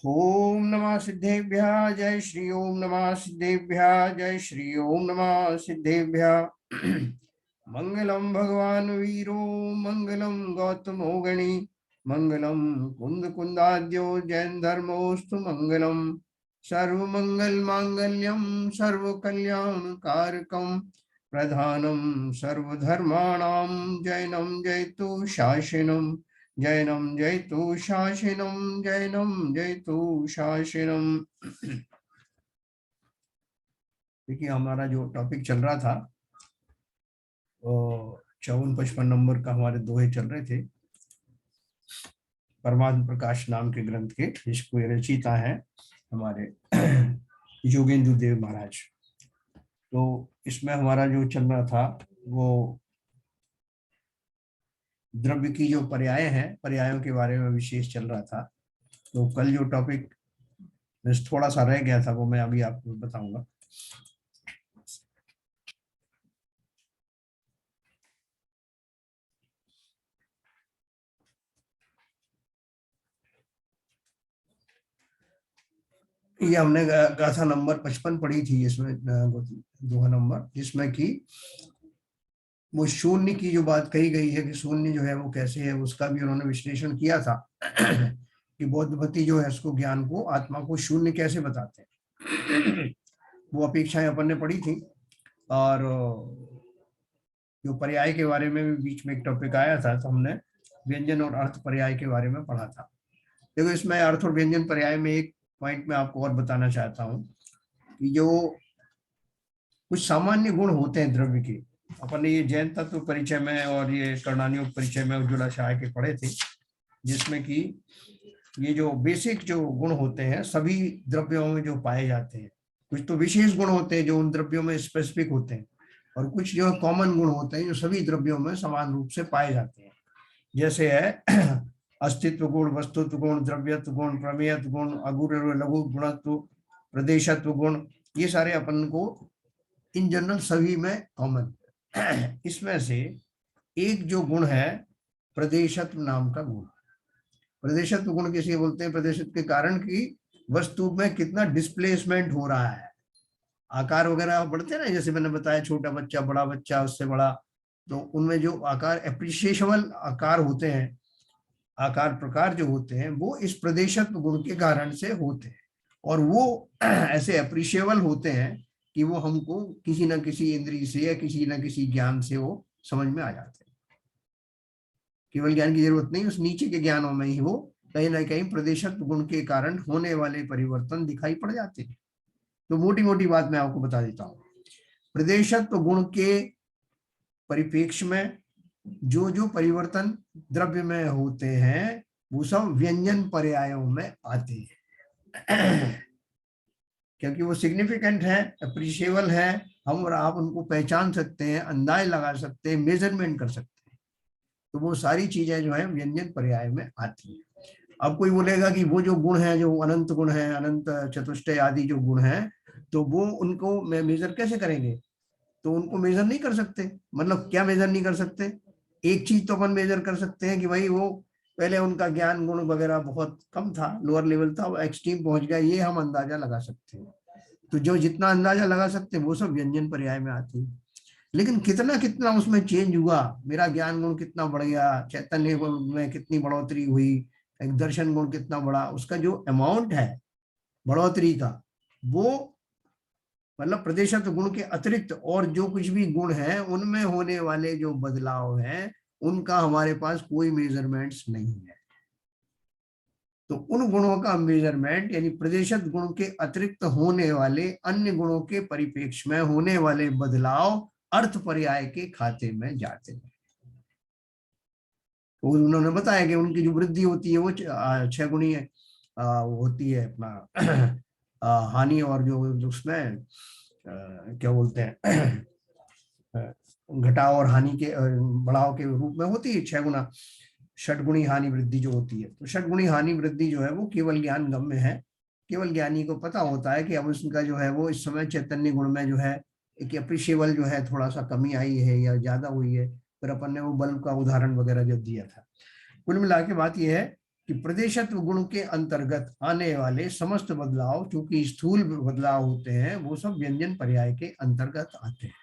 ओम नमः सिद्धेभ्यः जय श्री ओम नमः सिद्धेभ्यः जय श्री ओम नमः सिद्धेभ्यः। मंगलम भगवान वीरो मंगलम गौतमो गणी मंगलम कुंद कुंदाद्यो जैन धर्मोस्तु मंगलम सर्वमंगल मांगल्यम सर्व कल्याण कारकम प्रधानम सर्वधर्माणां जैनम जयतु शासनम जैनम जयतु शासनम जैनम जयतु शासनम। देखिए हमारा जो टॉपिक चल रहा था वो 54-55 नंबर का हमारे दोहे चल रहे थे परमात्म प्रकाश नाम के ग्रंथ के, जिसको रचयिता है हमारे योगेंद्र देव महाराज। तो इसमें हमारा जो चल रहा था वो द्रव्य की जो पर्याय हैं, पर्यायों के बारे में विशेष चल रहा था। तो कल जो टॉपिक थोड़ा सा रह गया था वो मैं अभी आपको बताऊंगा। ये हमने गाथा नंबर 55 पढ़ी थी, इसमें दोहा नंबर, जिसमें कि वो शून्य की जो बात कही गई है कि शून्य जो है वो कैसे है, उसका भी उन्होंने विश्लेषण किया था कि बौद्धपति जो है उसको, ज्ञान को, आत्मा को शून्य कैसे बताते हैं। वो अपेक्षाएं अपन ने पढ़ी थी। और जो पर्याय के बारे में भी बीच में एक टॉपिक आया था, तो हमने व्यंजन और अर्थ पर्याय के बारे में पढ़ा था। देखो इसमें अर्थ और व्यंजन पर्याय में एक पॉइंट में आपको और बताना चाहता हूँ कि जो कुछ सामान्य गुण होते हैं द्रव्य के, अपन ने ये जैन तत्व परिचय में और ये कर्णानुयोग परिचय में उज्ज्वला शाह के पढ़े थे, जिसमें कि ये जो बेसिक जो गुण होते हैं सभी द्रव्यों में जो पाए जाते हैं, कुछ तो विशेष गुण होते हैं जो उन द्रव्यों में स्पेसिफिक होते हैं, और कुछ जो कॉमन गुण होते हैं जो सभी द्रव्यों में समान रूप से पाए जाते हैं। जैसे है अस्तित्व गुण, वस्तुत्व गुण, द्रव्यत्व गुण, प्रमेयत्व गुण, अगुर लघु गुणत्व, प्रदेशत्व गुण, ये सारे अपन को इन जनरल सभी में कॉमन। इसमें से एक जो गुण है प्रदेशत्व नाम का गुण। प्रदेशत्व गुण किसे बोलते हैं? प्रदेशत्व के कारण की वस्तु में कितना डिस्प्लेसमेंट हो रहा है, आकार वगैरह बढ़ते हैं ना, जैसे मैंने बताया छोटा बच्चा, बड़ा बच्चा, उससे बड़ा, तो उनमें जो आकार एप्रिशिएबल आकार होते हैं, आकार प्रकार जो होते हैं, वो इस प्रदेशत्व गुण के कारण से होते हैं। और वो ऐसे अप्रिशिएबल होते हैं कि वो हमको किसी ना किसी इंद्रिय से या किसी ना किसी ज्ञान से वो समझ में आ जाते हैं। केवल ज्ञान की जरूरत नहीं, उस नीचे के ज्ञानों में ही वो कहीं ना कहीं प्रदेशत्व गुण के कारण होने वाले परिवर्तन दिखाई पड़ जाते हैं। तो मोटी मोटी बात मैं आपको बता देता हूँ। प्रदेशत्व गुण के परिप्रेक्ष्य में जो जो परिवर्तन द्रव्य में होते हैं वो सब व्यंजन पर्यायों में आते हैं, क्योंकि वो सिग्निफिकेंट है, अप्रिशिएबल है, हम और आप उनको पहचान सकते हैं, अंदाज लगा सकते हैं, मेजरमेंट कर सकते हैं। तो वो सारी चीजें जो है व्यंजन पर्याय में आती है। अब कोई बोलेगा कि वो जो गुण है, जो अनंत गुण है, अनंत चतुष्टय आदि जो गुण है, तो वो उनको मेजर कैसे करेंगे? तो उनको मेजर नहीं कर सकते। मतलब क्या मेजर नहीं कर सकते? एक चीज तो अपन मेजर कर सकते हैं कि भाई वो पहले उनका ज्ञान गुण वगैरह बहुत कम था, लोअर लेवल था, वो एक्सट्रीम पहुंच गया, ये हम अंदाजा लगा सकते हैं। तो जो जितना अंदाजा लगा सकते हैं वो सब व्यंजन पर्याय में आती है। लेकिन कितना कितना उसमें चेंज हुआ, मेरा ज्ञान गुण कितना बढ़ गया, चैतन्य गुण में कितनी बढ़ोतरी हुई, एक दर्शन गुण कितना बढ़ा, उसका जो अमाउंट है बढ़ोतरी का, वो मतलब प्रदेशत्व गुण के अतिरिक्त और जो कुछ भी गुण है उनमें होने वाले जो बदलाव हैं उनका हमारे पास कोई मेजरमेंट्स नहीं है। तो उन गुणों का मेजरमेंट यानी प्रदेशत्व गुण के अतिरिक्त होने वाले अन्य गुणों के परिप्रेक्ष्य में होने वाले बदलाव अर्थ पर्याय के खाते में जाते हैं। तो उन्होंने बताया कि उनकी जो वृद्धि होती है वो 6 गुणी है, होती है अपना हानि और जो उसमें क्या बोलते हैं घटाव और हानि के बढ़ाव के रूप में होती है 6 गुना। षटगुणी हानि वृद्धि जो होती है, तो षटगुणी हानि वृद्धि जो है वो केवल ज्ञान गम्य है। केवल ज्ञानी को पता होता है कि अब उसका जो है वो इस समय चैतन्य गुण में जो है एक अप्रिशिएबल जो है थोड़ा सा कमी आई है या ज्यादा हुई है। फिर अपन ने वो बल्ब का उदाहरण वगैरह जो दिया था। कुल मिला के बात यह है कि प्रदेशत्व गुण के अंतर्गत आने वाले समस्त बदलाव, चूंकि स्थूल बदलाव होते हैं, वो सब व्यंजन पर्याय के अंतर्गत आते हैं।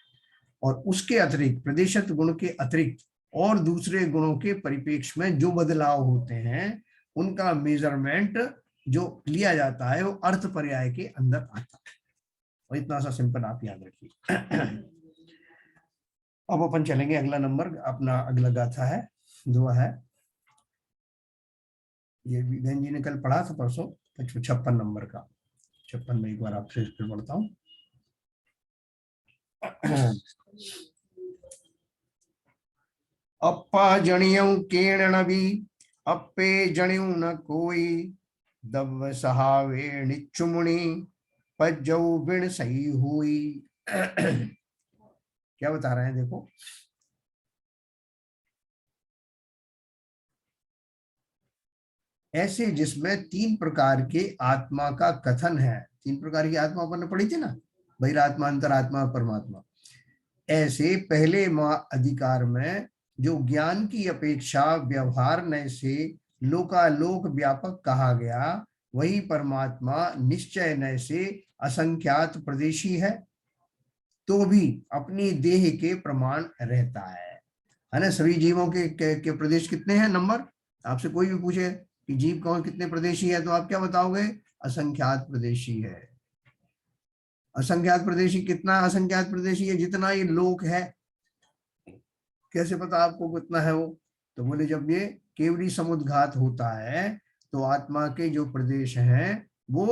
और उसके अतिरिक्त, प्रदेशत्व गुण के अतिरिक्त और दूसरे गुणों के परिप्रेक्ष्य में जो बदलाव होते हैं, उनका मेजरमेंट जो लिया जाता है वो अर्थ पर्याय के अंदर आता है। और इतना सा सिंपल आप याद रखिए। अब अपन चलेंगे अगला नंबर, अपना अगला गाथा है, दुआ है। ये विघन जी ने कल पढ़ा था परसों, 56 नंबर का। 56 में एक बार आपसे इस पर पढ़ता हूँ। अप्पा जणियों केण नबी, अप्पे जणियों न कोई, दव सहावे निचुमणी, पज्जऊ बिन सही हुई। क्या बता रहे हैं देखो, ऐसे जिसमें 3 प्रकार के आत्मा का कथन है। 3 प्रकार की आत्मा अपन ने पढ़ी थी ना, बहिरात्मा, अंतरात्मा और परमात्मा। ऐसे पहले अधिकार में जो ज्ञान की अपेक्षा व्यवहार नय से लोकालोक व्यापक कहा गया, वही परमात्मा निश्चय नय से असंख्यात प्रदेशी है, तो भी अपनी देह के प्रमाण रहता है ना। सभी जीवों के प्रदेश कितने हैं नंबर? आपसे कोई भी पूछे कि जीव कौन कितने प्रदेशी है, तो आप क्या बताओगे? असंख्यात प्रदेशी है। असंख्यात प्रदेशी कितना असंख्यात प्रदेशी है? जितना ये लोक है। कैसे पता आपको कितना है वो? तो बोले जब ये केवली समुद्घात होता है तो आत्मा के जो प्रदेश हैं वो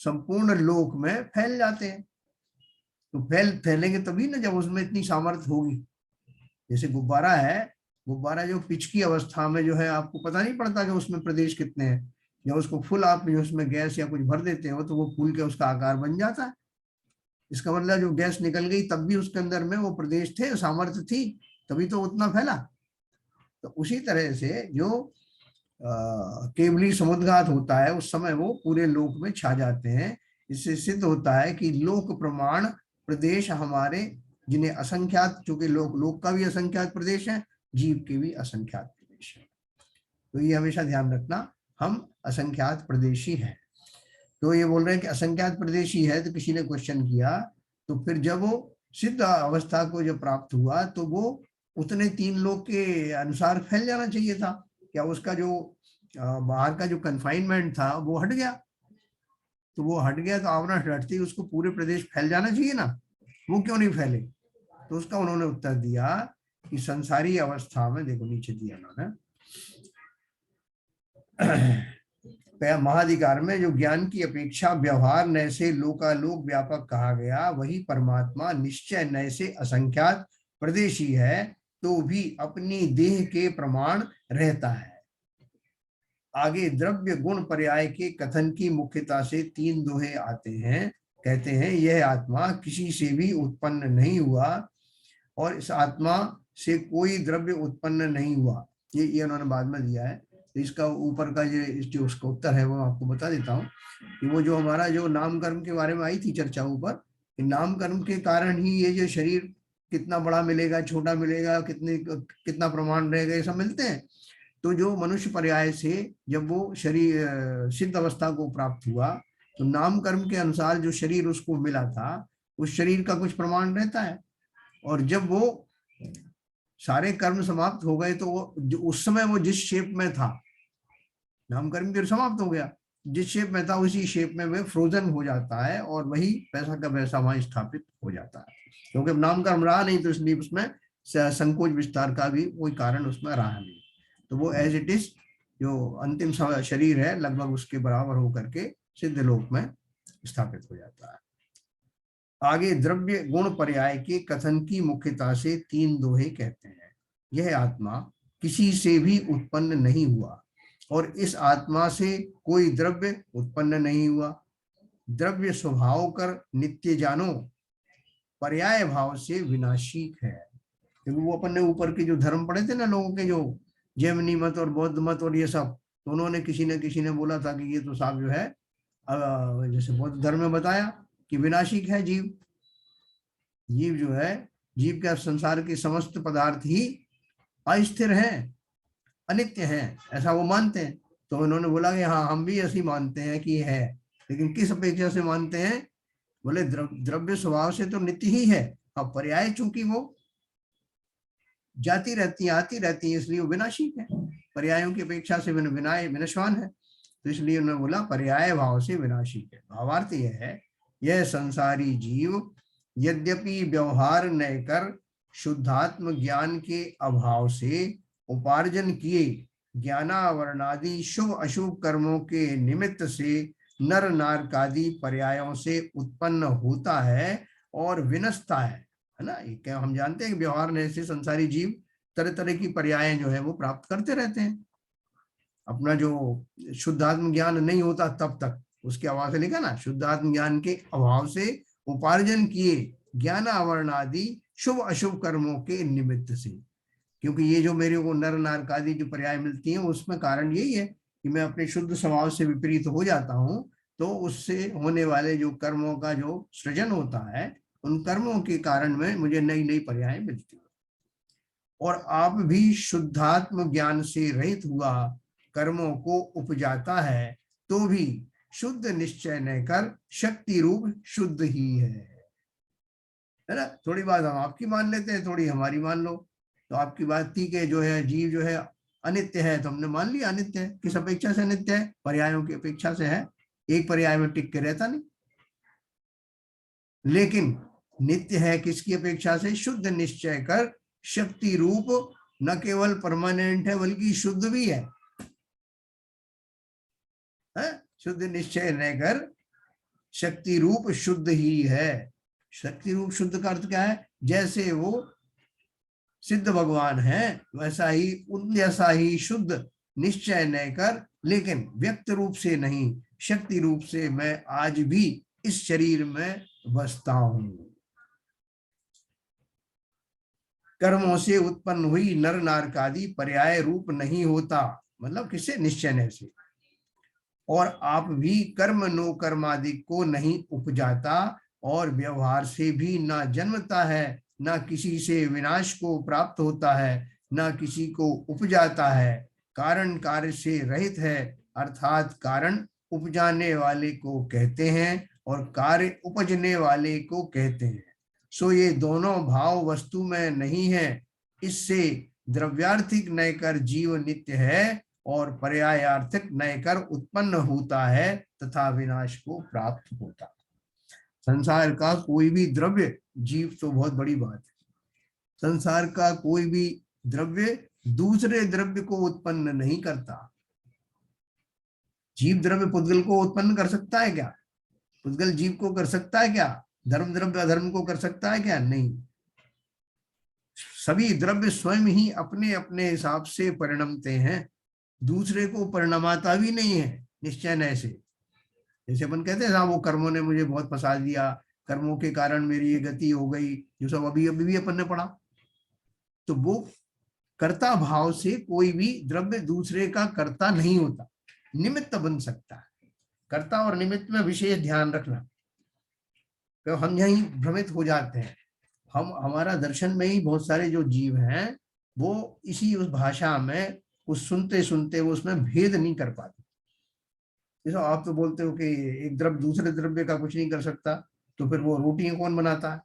संपूर्ण लोक में फैल जाते हैं। तो फैलेंगे तभी ना जब उसमें इतनी सामर्थ्य होगी। जैसे गुब्बारा है, गुब्बारा जो पिच की अवस्था में जो है, आपको पता नहीं पड़ता कि उसमें प्रदेश कितने हैं। जब उसको फुल आप उसमें गैस या कुछ भर देते हो तो वो फूल के उसका आकार बन जाता है। इसका मतलब जो गैस निकल गई तब भी उसके अंदर में वो प्रदेश थे, सामर्थ्य थी, तभी तो उतना फैला। तो उसी तरह से जो केवली समुद्घात होता है उस समय वो पूरे लोक में छा जाते हैं। इससे सिद्ध होता है कि लोक प्रमाण प्रदेश हमारे, जिन्हें असंख्यात, चूंकि लोक का भी असंख्यात प्रदेश है, जीव के भी असंख्यात प्रदेश है। तो ये हमेशा ध्यान रखना, हम असंख्यात प्रदेशी हैं। तो ये बोल रहे हैं कि असंख्यात प्रदेशी है। तो किसी ने क्वेश्चन किया, तो फिर जब वो सिद्ध अवस्था को जब प्राप्त हुआ तो वो उतने 3 लोग के अनुसार फैल जाना चाहिए था। क्या उसका जो बाहर का जो कन्फाइनमेंट था वो हट गया? तो वो हट गया तो आवरण हटते ही उसको पूरे प्रदेश फैल जाना चाहिए ना, वो क्यों नहीं फैले? तो उसका उन्होंने उत्तर दिया कि संसारी अवस्था में, देखो नीचे दिया उन्होंने, महाधिकार में जो ज्ञान की अपेक्षा व्यवहार नय से लोकालोक व्यापक कहा गया, वही परमात्मा निश्चय नय से असंख्यात प्रदेशी है, तो भी अपनी देह के प्रमाण रहता है। आगे द्रव्य गुण पर्याय के कथन की मुख्यता से 3 दोहे आते हैं। कहते हैं यह आत्मा किसी से भी उत्पन्न नहीं हुआ और इस आत्मा से कोई द्रव्य उत्पन्न नहीं हुआ। ये उन्होंने बाद में दिया है। तो इसका ऊपर का जो उसका उत्तर है वो आपको बता देता हूँ कि वो जो हमारा जो नाम कर्म के बारे में आई थी चर्चा ऊपर, कि नाम कर्म के कारण ही ये जो शरीर कितना बड़ा मिलेगा, छोटा मिलेगा, कितना प्रमाण रहेगा, ये सब मिलते हैं। तो जो मनुष्य पर्याय से जब वो शरीर सिद्ध अवस्था को प्राप्त हुआ, तो नाम कर्म के अनुसार जो शरीर उसको मिला था, उस शरीर का कुछ प्रमाण रहता है। और जब वो सारे कर्म समाप्त हो गए तो वो उस समय वो जिस शेप में था, नाम कर्म भी समाप्त हो गया, जिस शेप में था उसी शेप में वह फ्रोजन हो जाता है और वही पैसा का वैसा वहां स्थापित हो जाता है। क्योंकि अब नाम कर्म रहा नहीं तो इसलिए उसमें संकोच विस्तार का भी कोई कारण उसमें रहा नहीं। तो वो एज इट इज जो अंतिम शरीर है लगभग उसके बराबर होकर के सिद्ध लोक में स्थापित हो जाता है। आगे द्रव्य गुण पर्याय के कथन की मुख्यता से 3 दोहे कहते हैं। यह आत्मा किसी से भी उत्पन्न नहीं हुआ और इस आत्मा से कोई द्रव्य उत्पन्न नहीं हुआ। द्रव्य स्वभाव कर नित्य जानो, पर्याय भाव से विनाशी है। क्योंकि वो अपन ने ऊपर के जो धर्म पढ़े थे ना लोगों के, जो जैमिनी मत और बौद्ध मत और ये सब, तो उन्होंने किसी ने बोला था कि ये तो साहब जो है, जैसे बौद्ध धर्म में बताया कि विनाशिक है जीव। जीव जो है, जीव के संसार के समस्त पदार्थ ही अस्थिर हैं। अनित्य हैं, ऐसा वो मानते हैं। तो उन्होंने बोला कि हाँ हम भी ऐसी मानते हैं कि है, लेकिन किस अपेक्षा से मानते हैं? बोले द्रव्य स्वभाव से तो नित्य ही है, अब पर्याय चूंकि वो जाती रहती है आती रहती है इसलिए वो विनाशी है, पर्यायों की अपेक्षा से विनाय विनश्वान है। तो इसलिए उन्होंने बोला पर्याय भाव से विनाशी है। भावार्थ यह है, यह संसारी जीव यद्यपि व्यवहार न कर शुद्धात्म ज्ञान के अभाव से उपार्जन किए ज्ञानावरणादि शुभ अशुभ कर्मों के निमित्त से नर नारकादि पर्यायों से उत्पन्न होता है और विनष्टा है ना। ये क्या हम जानते हैं कि व्यवहार ने से संसारी जीव तरह तरह की पर्यायें जो है वो प्राप्त करते रहते हैं। अपना जो शुद्धात्म ज्ञान नहीं होता तब तक, उसके अभाव से लिखा ना, शुद्धात्म ज्ञान के अभाव से उपार्जन किए ज्ञान आवरण आदि शुभ अशुभ कर्मों के निमित्त से। क्योंकि ये जो मेरे को नर नारक आदि जो पर्याय मिलती है उसमें कारण यही है कि मैं अपने शुद्ध स्वभाव से विपरीत हो जाता हूँ, तो उससे होने वाले जो कर्मों का जो सृजन होता है उन कर्मों के कारण में मुझे नई नई पर्याय मिलती है। और आप भी शुद्धात्म ज्ञान से रहित हुआ कर्मों को उपजाता है तो भी शुद्ध निश्चय न कर शक्ति रूप शुद्ध ही है ना। थोड़ी बात हम आपकी मान लेते हैं, थोड़ी हमारी मान लो। तो आपकी बात थी कि जो है जीव जो है अनित्य है, तो हमने मान लिया अनित्य है। किस अपेक्षा से अनित्य है? पर्यायों की अपेक्षा से है, एक पर्याय में टिक के रहता नहीं। लेकिन नित्य है किसकी अपेक्षा से? शुद्ध निश्चय कर शक्ति रूप, न केवल परमानेंट है बल्कि शुद्ध भी है। शुद्ध निश्चय रहकर शक्ति रूप शुद्ध ही है। शक्ति रूप शुद्ध का अर्थ क्या है? जैसे वो सिद्ध भगवान है वैसा ही उन जैसा ही शुद्ध निश्चय न कर, लेकिन व्यक्त रूप से नहीं, शक्ति रूप से मैं आज भी इस शरीर में बसता हूं। कर्मों से उत्पन्न हुई नर नारकादि पर्याय रूप नहीं होता, मतलब किससे? निश्चय से। और आप भी कर्म नो कर्मादि को नहीं उपजाता और व्यवहार से भी ना जन्मता है, ना किसी से विनाश को प्राप्त होता है, ना किसी को उपजाता है। कारण कार्य से रहित है, अर्थात कारण उपजाने वाले को कहते हैं और कार्य उपजने वाले को कहते हैं। सो ये दोनों भाव वस्तु में नहीं है। इससे द्रव्यार्थिक नय कर जीव नित्य है और पर्यायार्थिक नय कर उत्पन्न होता है तथा विनाश को प्राप्त होता। संसार का कोई भी द्रव्य, जीव तो बहुत बड़ी बात है, संसार का कोई भी द्रव्य दूसरे द्रव्य को उत्पन्न नहीं करता। जीव द्रव्य पुद्गल को उत्पन्न कर सकता है क्या? पुद्गल जीव को कर सकता है क्या? धर्म द्रव्य अधर्म को कर सकता है क्या? नहीं। सभी द्रव्य स्वयं ही अपने अपने हिसाब से परिणमते हैं, दूसरे को परिणमाता भी नहीं है निश्चय न से। जैसे अपन कहते हैं ना, वो कर्मों ने मुझे बहुत फंसा दिया, कर्मों के कारण मेरी ये गति हो गई, जो सब अभी अभी भी अपन ने पढ़ा। तो वो कर्ता भाव से कोई भी द्रव्य दूसरे का कर्ता नहीं होता, निमित्त बन सकता है। कर्ता और निमित्त में विशेष ध्यान रखना, तो हम यही भ्रमित हो जाते हैं। हम हमारा दर्शन में ही बहुत सारे जो जीव हैं वो इसी उस भाषा में उस सुनते सुनते वो उसमें भेद नहीं कर पाते। जैसे आप तो बोलते हो कि एक द्रव्य दूसरे द्रव्य का कुछ नहीं कर सकता, तो फिर वो रोटियां कौन बनाता है,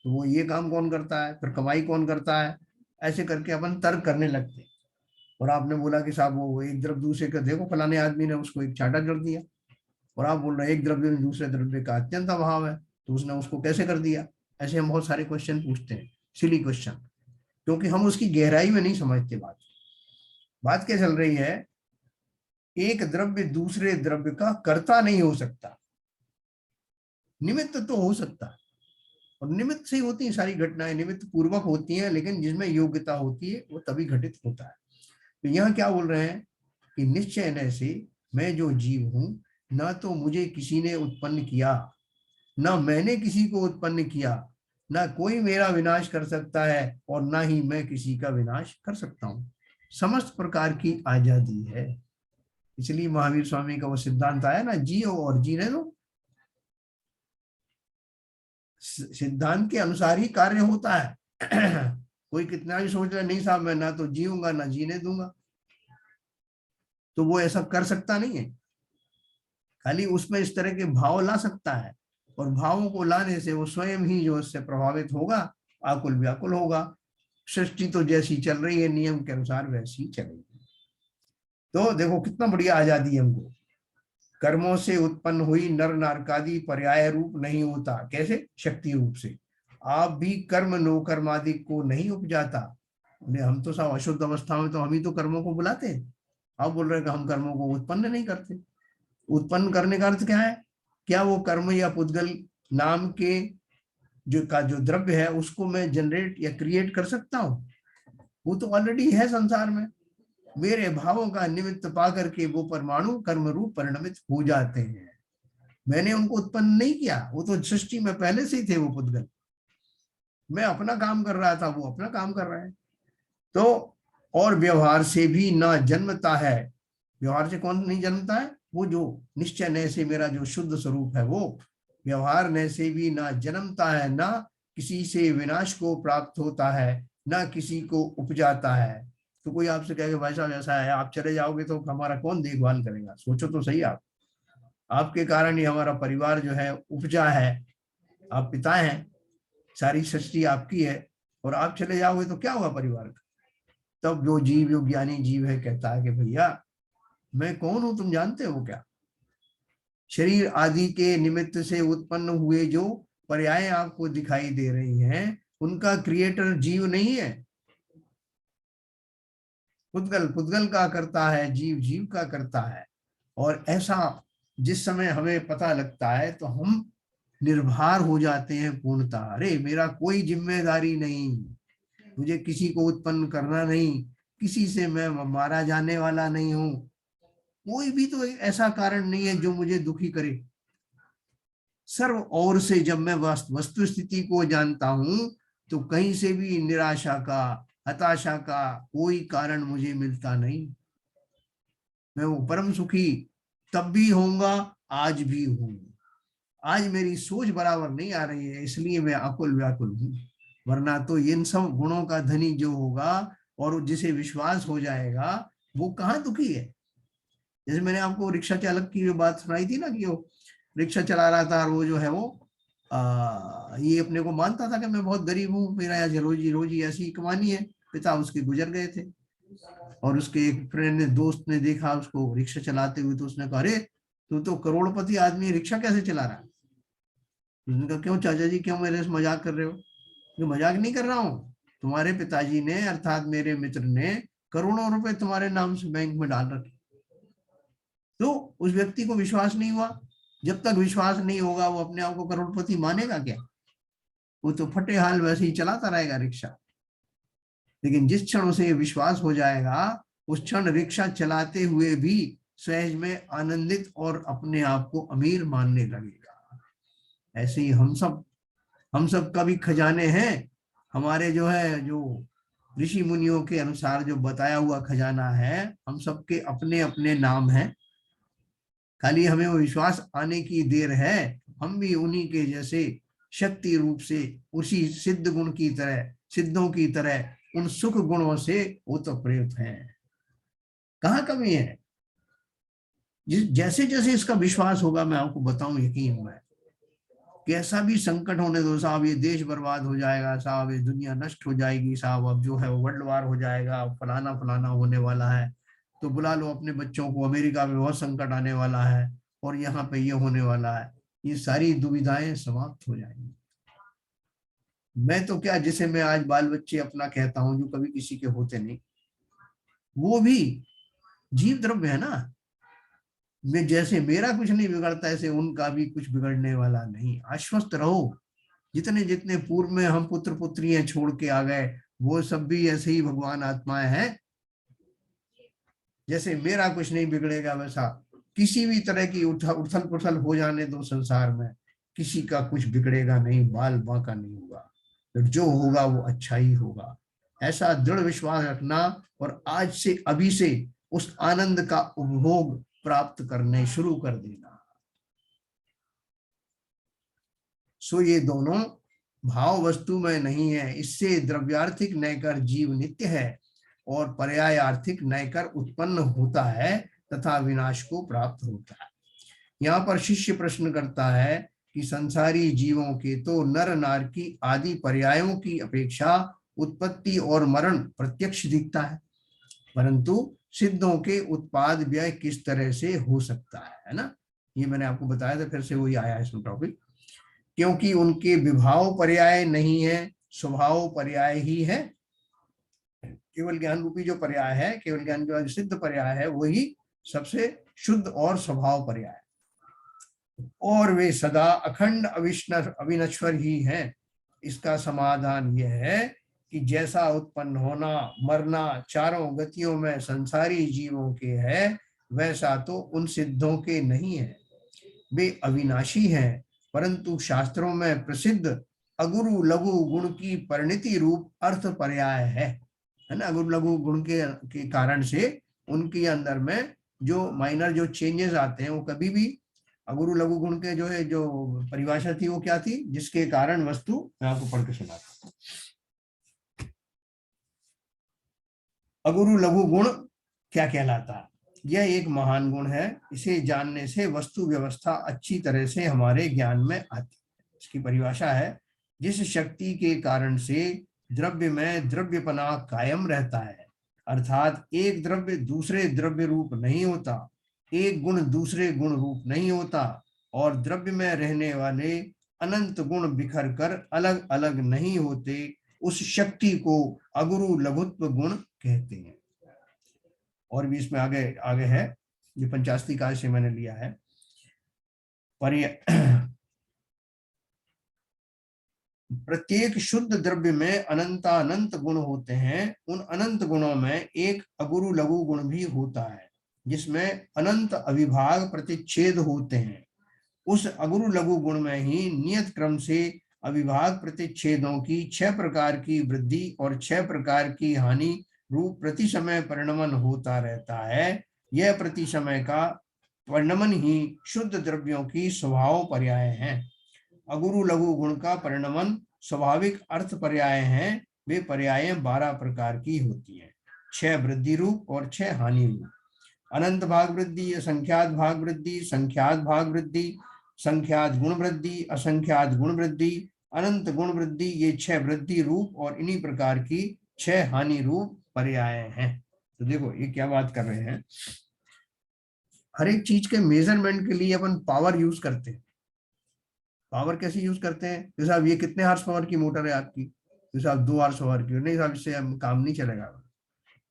तो वो ये काम कौन करता है, फिर कमाई कौन करता है, ऐसे करके अपन तर्क करने लगते हैं। और आपने बोला कि साहब वो एक द्रव्य दूसरे का, देखो फलाने आदमी ने उसको एक चांटा कर दिया, और आप बोल रहे हैं एक द्रव्य में दूसरे द्रव्य का अत्यंत अभाव है, तो उसने उसको कैसे कर दिया? ऐसे हम बहुत सारे क्वेश्चन पूछते हैं, सिली क्वेश्चन, क्योंकि हम उसकी गहराई में नहीं समझते। बात क्या चल रही है? एक द्रव्य दूसरे द्रव्य का कर्ता नहीं हो सकता, निमित्त तो हो सकता है। और निमित्त से ही होती है सारी घटनाएं, निमित्त पूर्वक होती हैं, लेकिन जिसमें योग्यता होती है वो तभी घटित होता है। तो यहाँ क्या बोल रहे हैं कि निश्चय न से मैं जो जीव हूं, ना तो मुझे किसी ने उत्पन्न किया, ना मैंने किसी को उत्पन्न किया, ना कोई मेरा विनाश कर सकता है और ना ही मैं किसी का विनाश कर सकता हूं। समस्त प्रकार की आजादी है। इसलिए महावीर स्वामी का वो सिद्धांत आया ना, जियो और जीने दो। सिद्धांत के अनुसार ही कार्य होता है। कोई कितना भी सोच रहा है नहीं साहब मैं ना तो जीऊंगा ना जीने दूंगा, तो वो ऐसा कर सकता नहीं है, खाली उसमें इस तरह के भाव ला सकता है, और भावों को लाने से वो स्वयं ही जो उससे प्रभावित होगा, आकुल व्याकुल होगा। सृष्टि तो जैसी चल रही है नियम के अनुसार वैसी ही चलेगी। तो देखो कितना बढ़िया आजादी है हमको। कर्मों से उत्पन्न हुई नर नारकादि पर्याय रूप नहीं होता, कैसे? शक्ति रूप से। आप भी कर्म नो कर्मादि को नहीं उपजाता। हम तो सब अशुद्ध अवस्था में तो हम ही तो कर्मों को बुलाते हैं। आप बोल रहे हैं कि हम कर्मों को उत्पन्न नहीं करते। उत्पन्न करने का अर्थ क्या है? क्या वो कर्म या पुद्गल नाम के जो द्रव्य है उसको मैं जनरेट या क्रिएट कर सकता हूँ? वो तो ऑलरेडी है संसार में। मेरे भावों का निमित्त पा करके वो परमाणु कर्म रूप परिणमित हो जाते हैं। मैंने उनको उत्पन्न नहीं किया, वो तो सृष्टि में पहले से ही थे वो पुद्गल। मैं अपना काम कर रहा था, वो अपना काम कर रहा है। तो और व्यवहार से भी ना जन्मता है। व्यवहार से कौन नहीं जन्मता है? वो जो निश्चय नय से मेरा जो शुद्ध स्वरूप है वो व्यवहार नय से भी ना जन्मता है, ना किसी से विनाश को प्राप्त होता है, ना किसी को उपजाता है। तो कोई आपसे कहेगा भाई साहब ऐसा है, आप चले जाओगे तो हमारा कौन देखभाल करेगा? सोचो तो सही आप। आपके कारण ही हमारा परिवार जो है उपजा है, आप पिता हैं, सारी सृष्टि आपकी है, और आप चले जाओगे तो क्या हुआ परिवार का? तब जो जीव, जो ज्ञानी जीव है, कहता है कि भैया मैं कौन हूं, तुम जानते हो क्या? शरीर आदि के निमित्त से उत्पन्न हुए जो पर्याय आपको दिखाई दे रही हैं, उनका क्रिएटर जीव नहीं है। पुद्गल पुद्गल का करता है, जीव जीव का करता है। और ऐसा जिस समय हमें पता लगता है तो हम निर्भर हो जाते हैं पूर्णतः। अरे मेरा कोई जिम्मेदारी नहीं, मुझे किसी को उत्पन्न करना नहीं, किसी से मैं मारा जाने वाला नहीं हूं, कोई भी तो ऐसा कारण नहीं है जो मुझे दुखी करे। सर्व ओर से जब मैं वस्तु स्थिति को जानता हूं तो कहीं से भी निराशा का, हताशा का कोई कारण मुझे मिलता नहीं। मैं वो परम सुखी तब भी होऊंगा, आज भी हूं। आज मेरी सोच बराबर नहीं आ रही है, इसलिए मैं अकुल व्याकुल हूं। वरना तो इन सब गुणों का धनी जो होगा और जिसे विश्वास हो जाएगा वो कहाँ दुखी है। जैसे मैंने आपको रिक्शा चालक की जो बात सुनाई थी ना, कि वो रिक्शा चला रहा था और वो जो है वो ये अपने को मानता था कि मैं बहुत गरीब हूँ, मेरा यहाँ रोजी रोजी ऐसी कमानी है। पिता उसके गुजर गए थे और उसके एक फ्रेंड ने, दोस्त ने देखा उसको रिक्शा चलाते हुए, तो उसने कहा अरे तू तो करोड़पति आदमी, रिक्शा कैसे चला रहा है? उसने कहा क्यों चाचा जी, क्यों मेरे से मजाक कर रहे हो? मैं मजाक नहीं कर रहा हूँ, तुम्हारे पिताजी ने अर्थात मेरे मित्र ने करोड़ों रुपए तुम्हारे नाम से बैंक में डाल रखे। तो उस व्यक्ति को विश्वास नहीं हुआ। जब तक विश्वास नहीं होगा वो अपने आप को करोड़पति मानेगा क्या? वो तो फटे हाल वैसे ही चलाता रहेगा रिक्शा। लेकिन जिस क्षण उसे विश्वास हो जाएगा, उस क्षण रिक्शा चलाते हुए भी सहज में आनंदित और अपने आप को अमीर मानने लगेगा। ऐसे ही हम सब का भी खजाने हैं। हमारे जो है, जो ऋषि मुनियों के अनुसार जो बताया हुआ खजाना है, हम सबके अपने अपने नाम हैं। खाली हमें वो विश्वास आने की देर है। हम भी उन्हीं के जैसे शक्ति रूप से, उसी सिद्ध गुण की तरह, सिद्धों की तरह उन सुख गुणों से ओतप्रोत हैं। कहाँ कमी है? जैसे जैसे इसका विश्वास होगा, मैं आपको बताऊं, यकीन में कैसा भी संकट होने दो साहब, ये देश बर्बाद हो जाएगा साहब, ये दुनिया नष्ट हो जाएगी साहब, अब जो है वो वर्ल्ड वार हो जाएगा, फलाना फलाना होने वाला है, तो बुला लो अपने बच्चों को, अमेरिका में बहुत संकट आने वाला है और यहाँ पे ये होने वाला है, ये सारी दुविधाएं समाप्त हो जाएंगी। मैं तो क्या, जिसे मैं आज बाल बच्चे अपना कहता हूँ, जो कभी किसी के होते नहीं, वो भी जीव द्रव्य है ना। मैं जैसे मेरा कुछ नहीं बिगड़ता, ऐसे उनका भी कुछ बिगड़ने वाला नहीं। आश्वस्त रहो। जितने जितने पूर्व में हम पुत्र पुत्रियां छोड़ के आ गए, वो सब भी ऐसे ही भगवान आत्माएं हैं। जैसे मेरा कुछ नहीं बिगड़ेगा, वैसा किसी भी तरह की उथल पुथल हो जाने दो संसार में, किसी का कुछ बिगड़ेगा नहीं, बाल बांका नहीं होगा। तो जो होगा वो अच्छा ही होगा, ऐसा दृढ़ विश्वास रखना। और आज से, अभी से उस आनंद का उपभोग प्राप्त करने शुरू कर देना। सो ये दोनों भाव वस्तु में नहीं है, इससे द्रव्यार्थिक नयकर जीव नित्य है और पर्याय आर्थिक नयकर उत्पन्न होता है। तथा विनाश को प्राप्त होता है। यहाँ पर शिष्य प्रश्न करता है कि संसारी जीवों के तो नर नार की आदि पर्यायों की अपेक्षा उत्पत्ति और मरण प्रत्यक्ष दिखता है, परंतु सिद्धों के उत्पाद व्यय किस तरह से हो सकता है ना। ये मैंने आपको बताया था, फिर से वही आया इसमें टॉपिक, क्योंकि उनके विभाव पर्याय नहीं है, स्वभाव पर्याय ही है। केवल ज्ञान रूपी जो पर्याय है, केवल ज्ञान जो सिद्ध पर्याय है, वही सबसे शुद्ध और स्वभाव पर्याय है, और वे सदा अखंड अविनश्वर ही हैं। इसका समाधान यह है कि जैसा उत्पन्न होना मरना चारों गतियों में संसारी जीवों के है, वैसा तो उन सिद्धों के नहीं है। वे अविनाशी हैं, परंतु शास्त्रों में प्रसिद्ध अगुरु लघु गुण की परिणति रूप अर्थ पर्याय है ना। अगुरु लघु गुण के कारण से उनके अंदर में जो माइनर जो चेंजेस आते हैं, वो कभी भी अगुरु लघु गुण के जो है जो परिभाषा थी वो क्या थी, जिसके कारण वस्तु, मैं आपको पढ़ के सुनाता हूं। अगुरु लघु गुण क्या कहलाता है? यह एक महान गुण है, इसे जानने से वस्तु व्यवस्था अच्छी तरह से हमारे ज्ञान में आती है। इसकी परिभाषा है, जिस शक्ति के कारण से द्रव्य में द्रव्यपना कायम रहता है, अर्थात एक द्रव्य दूसरे द्रव्य रूप नहीं होता, एक गुण दूसरे गुण रूप नहीं होता, और द्रव्य में रहने वाले अनंत गुण बिखर कर अलग अलग नहीं होते, उस शक्ति को अगुरु लघुत्व गुण कहते हैं। और भी इसमें आगे आगे है, ये पंचास्ती काल से मैंने लिया है। प्रत्येक शुद्ध द्रव्य में अनंतानंत गुण होते हैं, उन अनंत गुणों में एक अगुरु लघु गुण भी होता है, जिसमें अनंत अविभाग प्रतिच्छेद होते हैं। उस अगुरु लघु गुण में ही नियत क्रम से अविभाग प्रतिच्छेदों की 6 प्रकार की वृद्धि और 6 प्रकार की हानि रूप प्रति समय परिणमन होता रहता है। यह प्रति समय का परिणमन ही शुद्ध द्रव्यों की स्वभाव पर्याय है। अगुरु लघु गुण का परिणमन स्वाभाविक अर्थ पर्याय हैं। वे पर्याय 12 प्रकार की होती हैं, 6 वृद्धि रूप और 6 हानि रूप। अनंत भाग वृद्धि, असंख्यात भाग वृद्धि, संख्यात भाग वृद्धि, संख्यात गुण वृद्धि, असंख्यात गुण वृद्धि, अनंत गुण वृद्धि, ये 6 वृद्धि रूप और इन्हीं प्रकार की 6 हानि रूप पर्याय हैं। तो देखो ये क्या बात कर रहे हैं, हर एक चीज के मेजरमेंट के लिए अपन पावर यूज करते हैं। पावर कैसे यूज करते हैं? जैसे अब ये कितने हार्स पावर की मोटर है आपकी, जैसे आप 2 हार्स पावर की, नहीं साहब इससे हम काम नहीं चलेगा,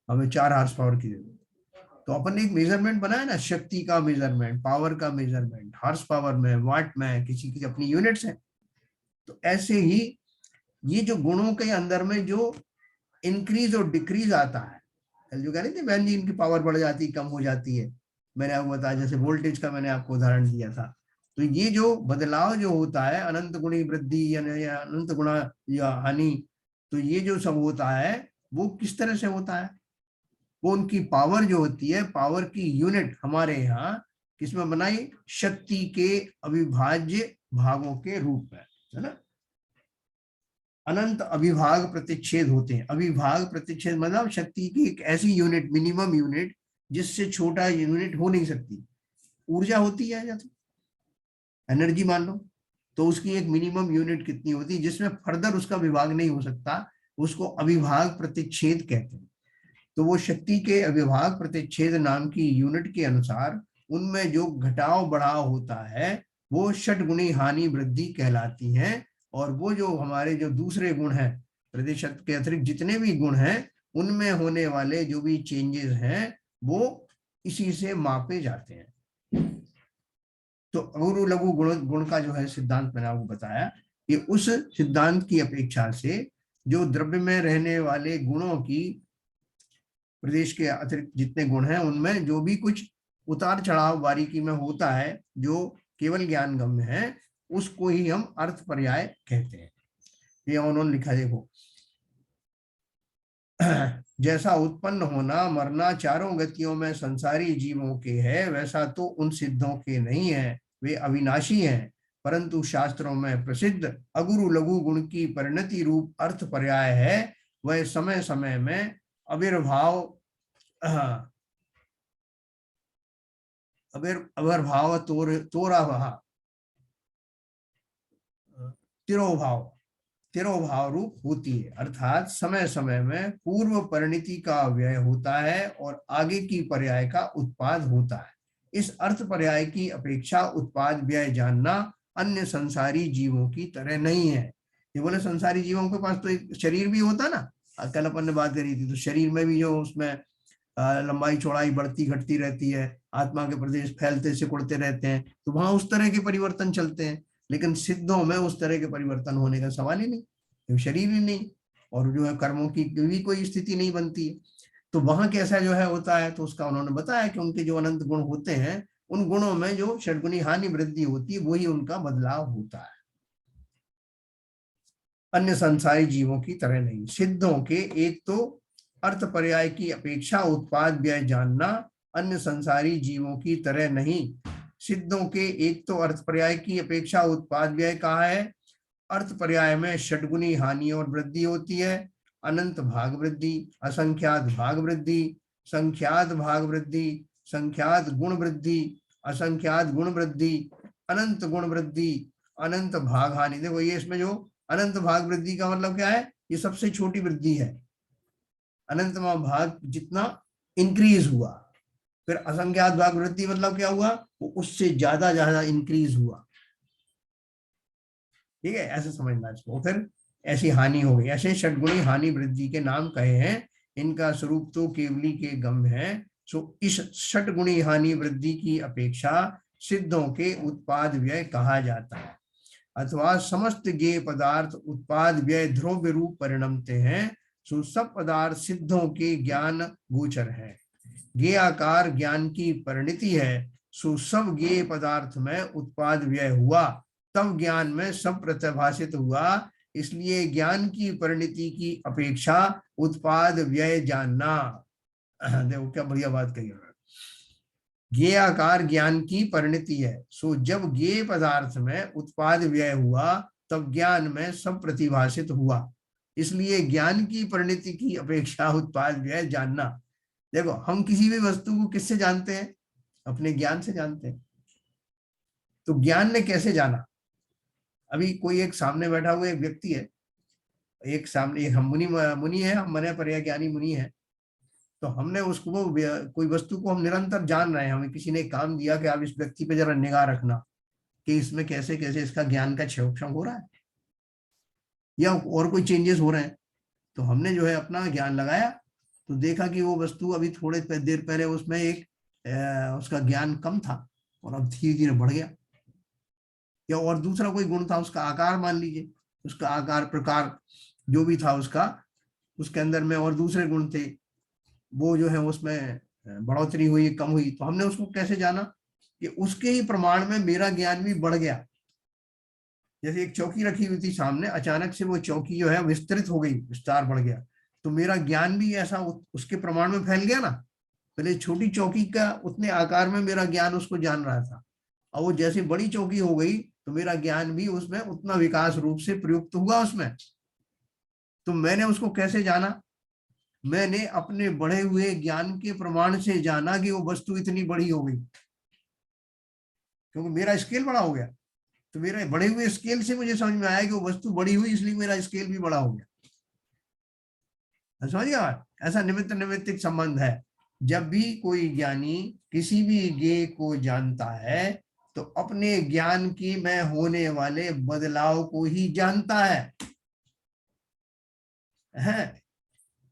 हमें 4 हार्स पावर की जरूरत। तो अपन ने एक मेजरमेंट बनाया ना, शक्ति का मेजरमेंट, पावर का मेजरमेंट, हार्स पावर में, वाट में, किसी की अपनी यूनिट्स है। तो ऐसे ही ये जो गुणों के अंदर में जो इंक्रीज और डिक्रीज आता है, जो कह रहे थे बहन जी इनकी पावर बढ़ जाती कम हो जाती है, मैंने आपको बताया, जैसे वोल्टेज का मैंने आपको उदाहरण दिया था। तो ये जो बदलाव जो होता है, अनंत गुणी वृद्धि या अनंत गुणा या हानि, तो ये जो सब होता है वो किस तरह से होता है? वो उनकी पावर जो होती है, पावर की यूनिट हमारे यहाँ किसमें बनाई? शक्ति के अविभाज्य भागों के रूप में, है ना। अनंत अविभाग प्रतिच्छेद होते हैं। अविभाग प्रतिच्छेद मतलब शक्ति की एक ऐसी यूनिट, मिनिमम यूनिट, जिससे छोटा यूनिट हो नहीं सकती। ऊर्जा होती है या तो एनर्जी मान लो, तो उसकी एक मिनिमम यूनिट कितनी होती है जिसमें फर्दर उसका विभाग नहीं हो सकता, उसको अविभाग प्रतिच्छेद कहते हैं। तो वो शक्ति के अविभाग प्रतिच्छेद नाम की यूनिट के अनुसार उनमें जो घटाव बढ़ाव होता है वो षटगुणी हानि वृद्धि कहलाती है। और वो जो हमारे जो दूसरे गुण हैं, प्रतिशत के अतिरिक्त जितने भी गुण हैं, उनमें होने वाले जो भी चेंजेस हैं वो इसी से मापे जाते हैं। तो अगुरु लघु गुण का जो है सिद्धांत मैंने आपको बताया, ये उस सिद्धांत की अपेक्षा से जो द्रव्य में रहने वाले गुणों की प्रदेश के अतिरिक्त जितने गुण हैं उनमें जो भी कुछ उतार चढ़ाव बारीकी में होता है, जो केवल ज्ञान गम्य है, उसको ही हम अर्थ पर्याय कहते हैं। ये उन्होंने लिखा, देखो जैसा उत्पन्न होना मरना चारों गतियों में संसारी जीवों के है, वैसा तो उन सिद्धों के नहीं है। वे अविनाशी हैं, परंतु शास्त्रों में प्रसिद्ध अगुरु लघु गुण की परिणति रूप अर्थ पर्याय है। वह समय समय में आविर्भाव अविर्भाव तोराभाव तिरोभाव तिरोभाव रूप होती है, अर्थात समय समय में पूर्व परिणति का व्यय होता है और आगे की पर्याय का उत्पाद होता है। इस अर्थ पर्याय की अपेक्षा उत्पाद व्यय जानना अन्य संसारी जीवों की तरह नहीं है। ये बोले संसारी जीवों के पास तो एक शरीर भी होता ना, कल अपन ने बात करी थी, तो शरीर में भी जो उसमें लंबाई चौड़ाई बढ़ती घटती रहती है, आत्मा के प्रदेश फैलते सिकुड़ते रहते हैं, तो वहां उस तरह के परिवर्तन चलते हैं। लेकिन सिद्धों में उस तरह के परिवर्तन होने का सवाल ही नहीं, शरीर ही नहीं, और जो है कर्मों की भी कोई स्थिति नहीं बनती है। तो वहां कैसा जो है होता है, तो उसका उन्होंने बताया कि उनके जो अनंत गुण होते हैं, उन गुणों में जो षड्गुणी हानि वृद्धि होती है वही उनका बदलाव होता है, अन्य संसारी जीवों की तरह नहीं। सिद्धों के एक तो अर्थ पर्याय की अपेक्षा उत्पाद व्यय जानना अन्य संसारी जीवों की तरह नहीं। सिद्धों के एक तो अर्थ पर्याय की अपेक्षा उत्पाद व्यय कहा है, अर्थ पर्याय में षड्गुणी हानि और वृद्धि होती है, अनंत भाग वृद्धि, असंख्यात भाग वृद्धि, संख्यात भाग वृद्धि, संख्यात गुण वृद्धि, असंख्यात गुण वृद्धि, अनंत गुण वृद्धि, अनंत भाग हानि। देखो ये इसमें जो अनंत भाग वृद्धि का मतलब क्या है, ये सबसे छोटी वृद्धि है, अनंतमा भाग जितना इंक्रीज हुआ। फिर असंख्यात भाग वृद्धि मतलब क्या हुआ, वो उससे ज्यादा ज्यादा इंक्रीज हुआ, ठीक है, ऐसे समझना इसको। फिर ऐसी हानि हो गई, ऐसे षड्गुणी हानि वृद्धि के नाम कहे हैं, इनका स्वरूप तो केवली के गम है। सो इस षड्गुणी हानि वृद्धि की अपेक्षा सिद्धों के उत्पाद व्यय कहा जाता है, अथवा समस्त ज्ञेय पदार्थ उत्पाद व्यय ध्रुव रूप परिणमते हैं, सो सब पदार्थ सिद्धों के ज्ञान गोचर है। ज्ञेयाकार ज्ञान की परिणति है, सो सब ज्ञेय पदार्थ में उत्पाद व्यय हुआ, तब ज्ञान में सब प्रतिभाषित हुआ, इसलिए ज्ञान की परिणति की अपेक्षा उत्पाद व्यय जानना। देखो क्या बढ़िया बात कही है, ज्ञेयाकार ज्ञान की परिणति है, सो जब ज्ञेय पदार्थ में उत्पाद व्यय हुआ तब ज्ञान में सब प्रतिभाषित हुआ, इसलिए ज्ञान की परिणति की अपेक्षा उत्पाद व्यय जानना। देखो हम किसी भी वस्तु को किससे जानते हैं, अपने ज्ञान से जानते हैं। तो ज्ञान ने कैसे जाना, अभी कोई एक सामने बैठा हुआ एक व्यक्ति है, एक सामने एक हम मुनि है, हम मने पर ज्ञानी मुनि है, तो हमने उसको कोई वस्तु को हम निरंतर जान रहे हैं, हमें किसी ने काम दिया कि आप इस व्यक्ति पे जरा निगाह रखना कि इसमें कैसे कैसे इसका ज्ञान का क्षय हो रहा है या और कोई चेंजेस हो रहे हैं। तो हमने जो है अपना ज्ञान लगाया, तो देखा कि वो वस्तु अभी थोड़े देर पहले उसमें एक उसका ज्ञान कम था और अब धीरे धीरे बढ़ गया। या और दूसरा कोई गुण था, उसका आकार मान लीजिए, उसका आकार प्रकार जो भी था उसका, उसके अंदर में और दूसरे गुण थे, वो जो है उसमें बढ़ोतरी हुई कम हुई, तो हमने उसको कैसे जाना कि उसके ही प्रमाण में मेरा ज्ञान भी बढ़ गया। जैसे एक चौकी रखी हुई थी सामने, अचानक से वो चौकी जो है विस्तृत हो गई, विस्तार बढ़ गया, तो मेरा ज्ञान भी ऐसा उसके प्रमाण में फैल गया ना। पहले छोटी चौकी का उतने आकार में मेरा ज्ञान उसको जान रहा था, और वो जैसे बड़ी चौकी हो गई तो मेरा ज्ञान भी उसमें उतना विकास रूप से प्रयुक्त हुआ उसमें। तो मैंने उसको कैसे जाना, मैंने अपने बढ़े हुए ज्ञान के प्रमाण से जाना कि वो वस्तु इतनी बड़ी हो गई, क्योंकि मेरा स्केल बड़ा हो गया। तो मेरे बढ़े हुए स्केल से मुझे समझ में आया कि वो वस्तु बड़ी हुई, इसलिए मेरा स्केल भी बड़ा हो गया। समझ गया, ऐसा निमित्त निमित्तिक संबंध है। जब भी कोई ज्ञानी किसी भी ज्ञेय को जानता है तो अपने ज्ञान की में होने वाले बदलाव को ही जानता है।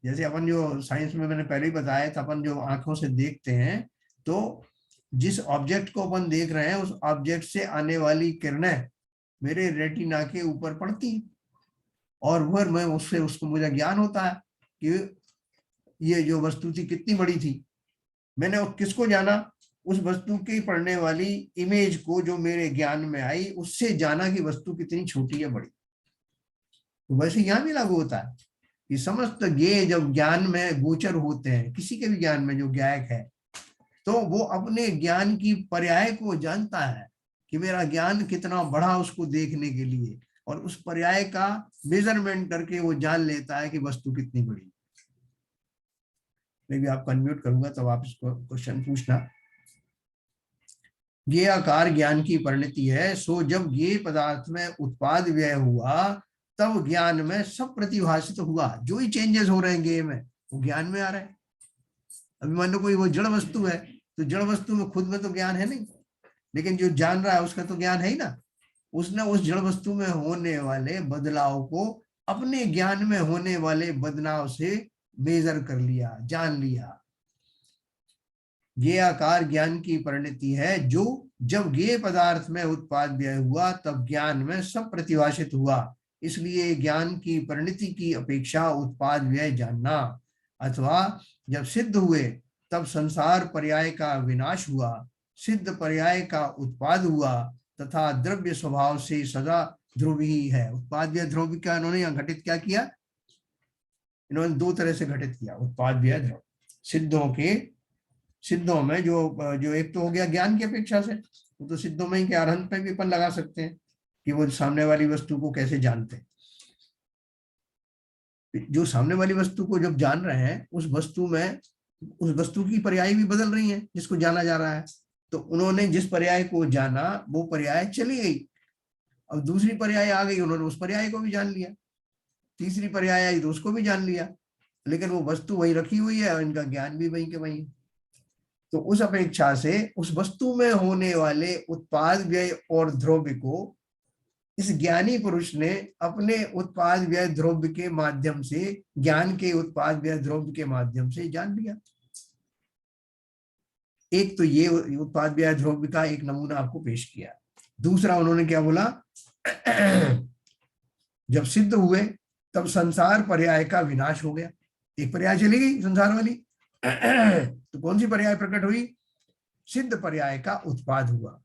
जैसे अपन जो साइंस में मैंने पहले ही बताया था, अपन जो आंखों से देखते हैं, तो जिस ऑब्जेक्ट को अपन देख रहे हैं उस ऑब्जेक्ट से आने वाली किरणें मेरे रेटिना के ऊपर पड़ती, और फिर मैं उससे उसको मुझे ज्ञान होता है कि ये जो वस्तु थी कितनी बड़ी थी। मैंने किसको जाना, उस वस्तु की पड़ने वाली इमेज को जो मेरे ज्ञान में आई, उससे जाना कि वस्तु कितनी छोटी है बड़ी। तो वैसे यहाँ भी लागू होता है कि समस्त ज्ञेय जब ज्ञान में गोचर होते हैं, किसी के भी ज्ञान में जो ज्ञायक है, तो वो अपने ज्ञान की पर्याय को जानता है कि मेरा ज्ञान कितना बढ़ा उसको देखने के लिए, और उस पर्याय का मेजरमेंट करके वो जान लेता है कि वस्तु कितनी बड़ी। मैं भी आपको अनम्यूट करूंगा तब आप इसको क्वेश्चन पूछना। ये आकार ज्ञान की परिणति है। सो जब ये पदार्थ में उत्पाद व्यय हुआ तब ज्ञान में सब प्रतिभाषित हुआ। जो ही चेंजेस हो रहे हैं गेम में वो ज्ञान में आ रहा है। अभी मान लो कोई वो जड़ वस्तु है, तो जड़ वस्तु में खुद में तो ज्ञान है नहीं, लेकिन जो जान रहा है उसका तो ज्ञान है ही ना। उसने उस जड़ वस्तु में होने वाले बदलाव को अपने ज्ञान में होने वाले बदलाव से मेजर कर लिया, जान लिया। ये आकार ज्ञान की परिणति है, जो जब ये पदार्थ में उत्पाद व्यय हुआ तब ज्ञान में सब प्रतिभाषित हुआ। इसलिए ज्ञान की परिणति की अपेक्षा उत्पाद व्यय जानना, अथवा जब सिद्ध हुए तब संसार पर्याय का विनाश हुआ, सिद्ध पर्याय का उत्पाद हुआ, तथा द्रव्य स्वभाव से सदा ध्रुव ही है। उत्पाद व्यय ध्रुव का इन्होंने यहाँ घटित क्या किया, इन्होंने दो तरह से घटित किया उत्पाद व्यय ध्रुव। सिद्धों में जो एक तो हो गया ज्ञान की अपेक्षा से, वो तो सिद्धों में ही के अरहंत पे भी अपन लगा सकते हैं कि वो सामने वाली वस्तु को कैसे जानते हैं। जो सामने वाली वस्तु को जब जान रहे हैं, उस वस्तु की पर्याय भी बदल रही है जिसको जाना जा रहा है। तो उन्होंने जिस पर्याय को जाना वो पर्याय चली गई, अब दूसरी पर्याय आ गई, उन्होंने उस पर्याय को भी जान लिया। तीसरी पर्याय आई तो उसको भी जान लिया, लेकिन वो वस्तु वही रखी हुई है और इनका ज्ञान भी वही के वही। तो उस अपेक्षा से उस वस्तु में होने वाले उत्पाद व्यय और द्रव्य को इस ज्ञानी पुरुष ने अपने उत्पाद व्यय द्रव्य के माध्यम से, ज्ञान के उत्पाद व्यय द्रव्य के माध्यम से जान लिया। एक तो ये उत्पाद व्यय द्रव्य का एक नमूना आपको पेश किया। दूसरा उन्होंने क्या बोला, जब सिद्ध हुए तब संसार पर्याय का विनाश हो गया। एक पर्याय चली गई संसार वाली, तो कौन सी पर्याय प्रकट हुई, सिद्ध पर्याय का उत्पाद हुआ,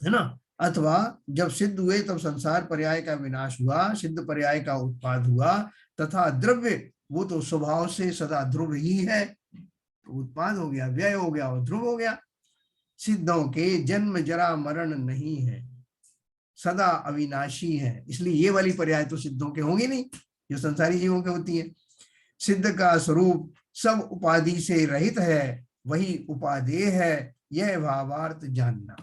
है ना। अथवा जब सिद्ध हुए तब संसार पर्याय का विनाश हुआ, सिद्ध पर्याय का उत्पाद हुआ, तथा द्रव्य वो तो स्वभाव से सदा ध्रुव ही है, तो उत्पाद हो गया, व्यय हो गया और ध्रुव हो गया। सिद्धों के जन्म जरा मरण नहीं है, सदा अविनाशी है, इसलिए ये वाली पर्याय तो सिद्धों के होंगे नहीं जो संसारी जीवों के होती है। सिद्ध का स्वरूप सब उपाधि से रहित है, वही उपादेय है, यह भावार्थ जानना।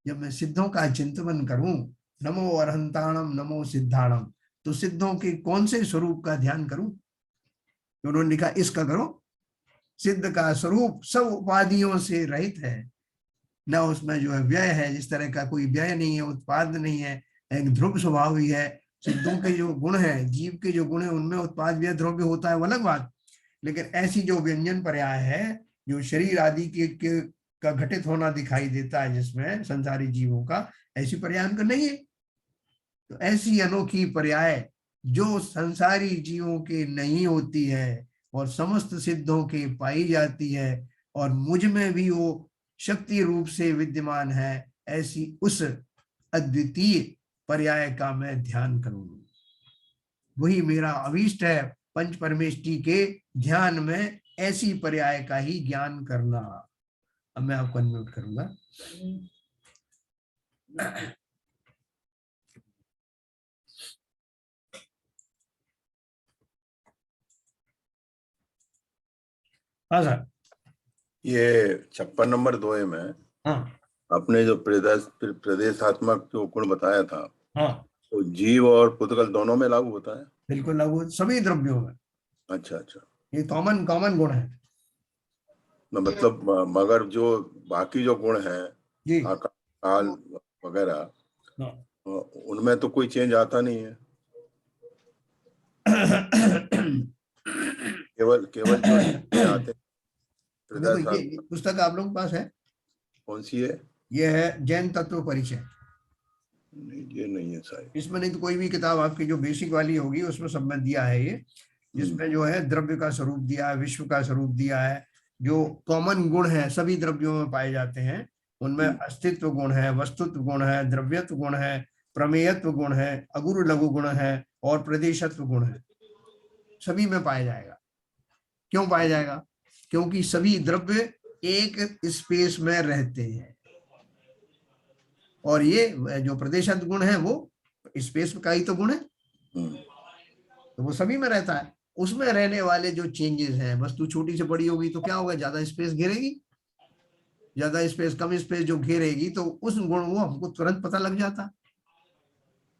जब मैं सिद्धों का चिंतन करूं, नमो अरहंताणम नमो सिद्धाणम, तो सिद्धों के कौन से स्वरूप का ध्यान करूं, तो उन्होंने लिखा इसका करो, सिद्ध का स्वरूप सब उपाधियों से रहित है, न उसमें जो है व्यय है, जिस तरह का कोई व्यय नहीं है, उत्पाद नहीं है, एक ध्रुव स्वभाव ही है। सिद्धों के जो गुण है, जीव के जो गुण है, उनमें उत्पाद व्यय ध्रुव होता है, वो अलग बात। लेकिन ऐसी जो व्यंजन पर्याय है, जो शरीर आदि के का घटित होना दिखाई देता है जिसमें संसारी जीवों का, ऐसी पर्याय उनका नहीं है। तो ऐसी अनोखी पर्याय जो संसारी जीवों के नहीं होती है और समस्त सिद्धों के पाई जाती है, और मुझ में भी वो शक्ति रूप से विद्यमान है, ऐसी उस अद्वितीय पर्याय का मैं ध्यान करूं। वही मेरा अभीष्ट है, पंच परमेष्टि के ध्यान में ऐसी पर्याय का ही ज्ञान करना। अब मैं आपको अनम्यूट करूंगा। हाँ सर। ये 56 नंबर 2 में हाँ आपने जो प्रदेशात्मक जो गुण बताया था, हाँ, तो जीव और पुद्गल दोनों में लागू होता है? बिल्कुल लागू, सभी द्रव्यों में। अच्छा अच्छा, ये कॉमन कॉमन गुण है। मतलब मगर जो बाकी जो गुण है, जी आकाश काल वगैरह, हाँ। उनमें तो कोई चेंज आता नहीं है, केवल जो आते देखो ये हैं। पुस्तक आप लोगों के पास है, कौन सी है? ये है जैन तत्व परिचय। नहीं, ये नहीं है शायद। इसमें नहीं तो कोई भी किताब आपकी जो बेसिक वाली होगी उसमें सब में दिया है ये, जिसमें जो है द्रव्य का स्वरूप दिया है, विश्व का स्वरूप दिया है, जो कॉमन गुण है सभी द्रव्यों में पाए जाते हैं, उनमें अस्तित्व गुण है, वस्तुत्व गुण है, द्रव्यत्व गुण है, प्रमेयत्व गुण है, अगुरु लघु गुण है और प्रदेशत्व गुण है, सभी में पाया जाएगा। क्यों पाया जाएगा, क्योंकि सभी द्रव्य एक स्पेस में रहते हैं, और ये जो प्रदेशत्व गुण है वो स्पेस का ही तो गुण है, तो वो सभी में रहता है। उसमें रहने वाले जो चेंजेस हैं, वस्तु छोटी से बड़ी होगी तो क्या होगा, ज्यादा स्पेस घेरेगी, ज्यादा स्पेस कम स्पेस जो घेरेगी, तो उस गुण वो हमको तुरंत पता लग जाता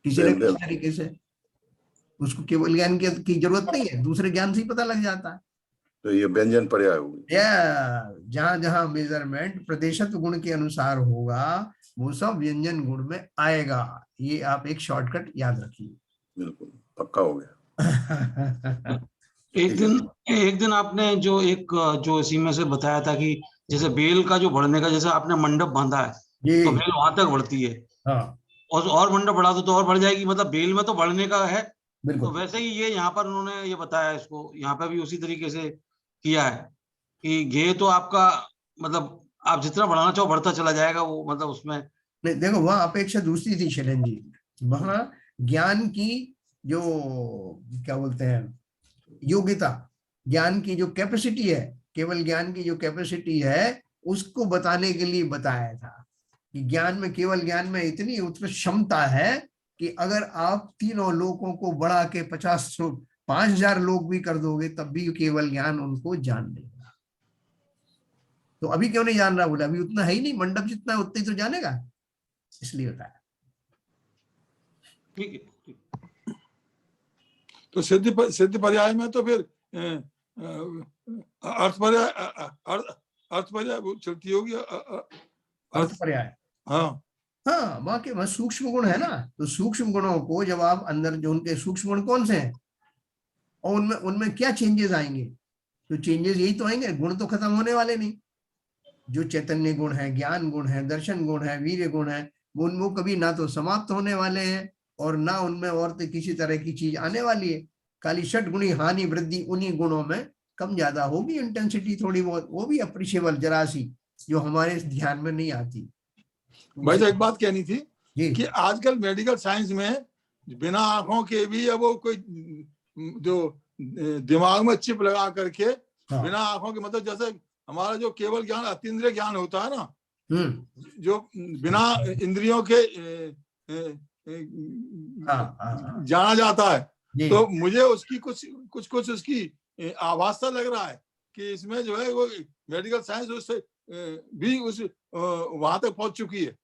किसी न किसी तरीके से। उसको केवल ज्ञान की जरूरत नहीं है, दूसरे ज्ञान से ही पता लग जाता है। तो ये व्यंजन पर्याय होगी। या जहां जहां मेजरमेंट प्रतिशत गुण के अनुसार होगा वो सब व्यंजन गुण में आएगा। ये आप एक शॉर्टकट याद रखिए। बिल्कुल पक्का हो गया। एक दिन आपने जो जो इसी में से बताया था कि जैसे बेल का जो बढ़ने का, जैसे आपने मंडप बांधा है तो बेल वहां तक बढ़ती है। हाँ। और मंडप बढ़ा दो तो और बढ़ जाएगी, मतलब बेल में तो बढ़ने का है। तो बिल्कुल। वैसे ही ये यहाँ पर उन्होंने ये बताया, इसको यहाँ पे भी उसी तरीके से किया है कि घे तो आपका मतलब आप जितना बढ़ाना चाहो बढ़ता चला जाएगा वो, मतलब उसमें नहीं, देखो वहां अपेक्षा दूसरी थी शैलेंद्र जी। वहां ज्ञान की जो क्या बोलते हैं योग्यता, ज्ञान की जो कैपेसिटी है, केवल ज्ञान की जो कैपेसिटी है उसको बताने के लिए बताया था कि ज्ञान में, केवल ज्ञान में इतनी उत्कृष्ट क्षमता है कि अगर आप तीनों लोगों को बढ़ा के 5,000 लोग भी कर दोगे तब भी केवल ज्ञान उनको जान लेगा। तो अभी क्यों नहीं जान रहा? बोले अभी उतना है ही नहीं, मंडप जितना है उतना ही तो जानेगा, इसलिए होता है। ठीक है। तो सिद्धि पर्याय में तो फिर अर्थ पर्याय चलती होगी। अर्थ पर्याय। हाँ हाँ, वहां के वह सूक्ष्म गुण है ना, तो सूक्ष्म गुणों को जब आप अंदर, जो उनके सूक्ष्म गुण कौन से हैं और उनमें उनमें क्या चेंजेस आएंगे, तो चेंजेस यही तो आएंगे, गुण तो खत्म होने वाले नहीं। जो चैतन्य गुण है, ज्ञान गुण है, दर्शन गुण है, वीर्य गुण है, वो कभी ना तो समाप्त होने वाले हैं और ना उनमें और तो किसी तरह की चीज आने वाली है। खाली षट गुणी हानि वृद्धि उन्हीं गुणों में कम ज्यादा होगी, इंटेंसिटी थोड़ी बहुत, वो भी अप्रिशिएबल जरा सी, जो हमारे ध्यान में नहीं आती। भाई तो एक बात कहनी थी जी। कि आजकल मेडिकल साइंस में बिना आंखों के भी अब वो कोई जो दिमाग में चिप लगा करके हाँ। बिना आंखों के, मतलब जैसे हमारा जो केवल ज्ञान अतीन्द्रिय ज्ञान होता है ना, जो बिना इंद्रियों के जाना जाता है, तो मुझे उसकी कुछ उसकी आभास लग रहा है कि इसमें जो है वो मेडिकल साइंस उससे भी उस वहां तक पहुंच चुकी है।